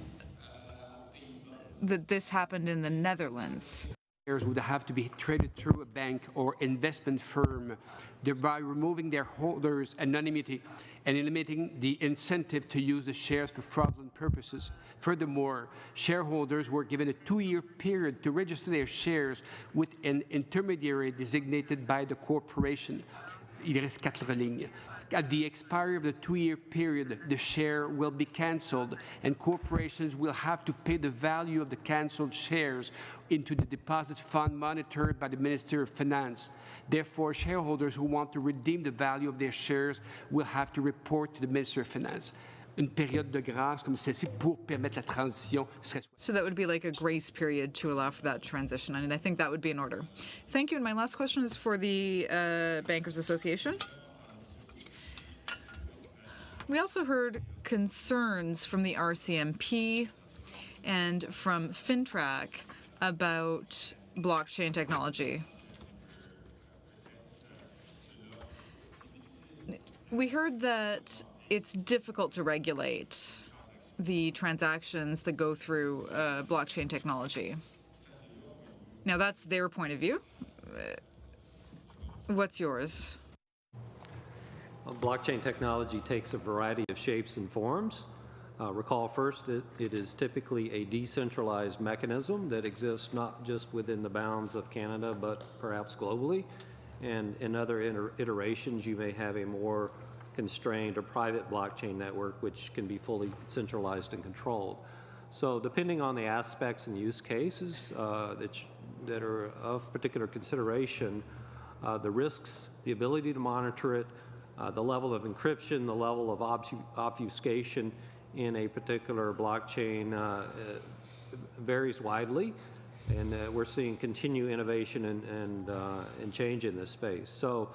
that this happened in the Netherlands. Shares would have to be traded through a bank or investment firm, thereby removing their holders' anonymity and eliminating the incentive to use the shares for fraudulent purposes. Furthermore, shareholders were given a 2-year period to register their shares with an intermediary designated by the corporation. Il reste 4 lignes. At the expiry of the 2-year period, the share will be cancelled, and corporations will have to pay the value of the cancelled shares into the deposit fund monitored by the Minister of Finance. Therefore, shareholders who want to redeem the value of their shares will have to report to the Minister of Finance. Une période de grâce comme celle-ci pour permettre la transition serait... So that would be like a grace period to allow for that transition, and I think that would be in order. Thank you, and my last question is for the Bankers Association. We also heard concerns from the RCMP and from FINTRAC about blockchain technology. We heard that it's difficult to regulate the transactions that go through blockchain technology. Now, that's their point of view. What's yours? Blockchain technology takes a variety of shapes and forms. Recall first, it is typically a decentralized mechanism that exists not just within the bounds of Canada, but perhaps globally. And in other iterations, you may have a more constrained or private blockchain network, which can be fully centralized and controlled. So depending on the aspects and use cases that are of particular consideration, the risks, the ability to monitor it, the level of encryption, the level of obfuscation in a particular blockchain varies widely, and we're seeing continued innovation and change in this space. So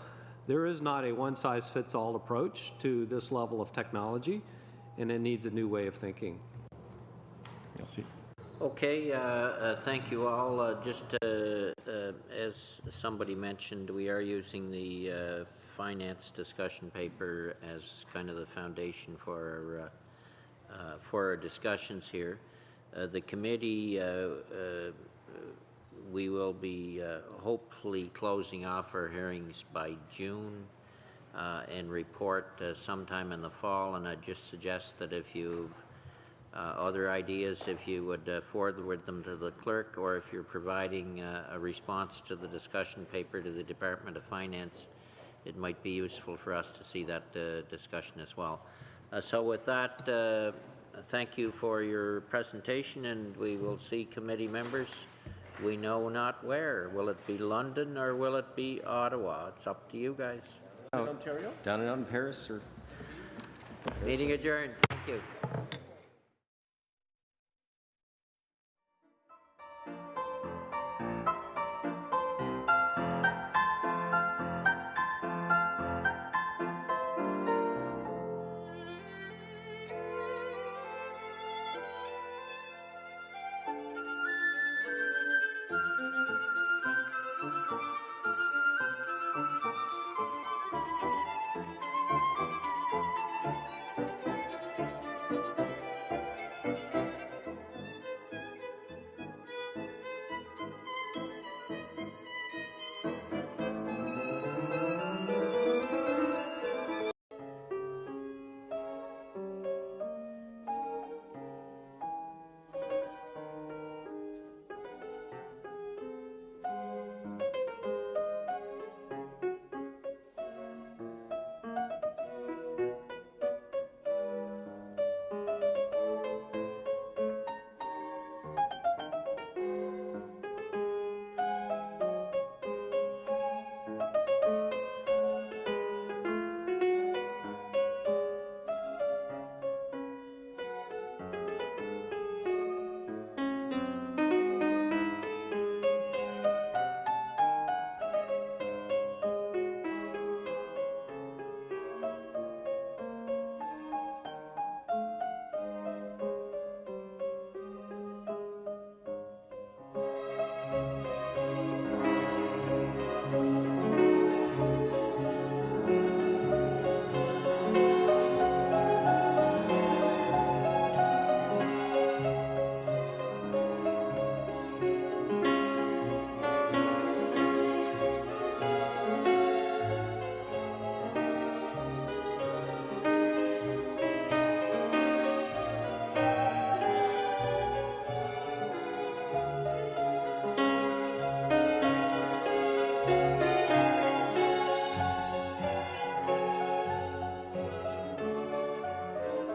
there is not a one-size-fits-all approach to this level of technology, and it needs a new way of thinking. Merci. Okay, thank you all. Just as somebody mentioned, we are using the finance discussion paper as kind of the foundation for our discussions here. The committee, we will be hopefully closing off our hearings by June and report sometime in the fall. And I just suggest that if you've other ideas, if you would forward them to the clerk, or if you're providing a response to the discussion paper to the Department of Finance, it might be useful for us to see that discussion as well. So with that, thank you for your presentation, and we will see committee members. We know not where. Will it be London or will it be Ottawa? It's up to you guys. In Ontario? Down and out in Paris or? Meeting adjourned. Thank you.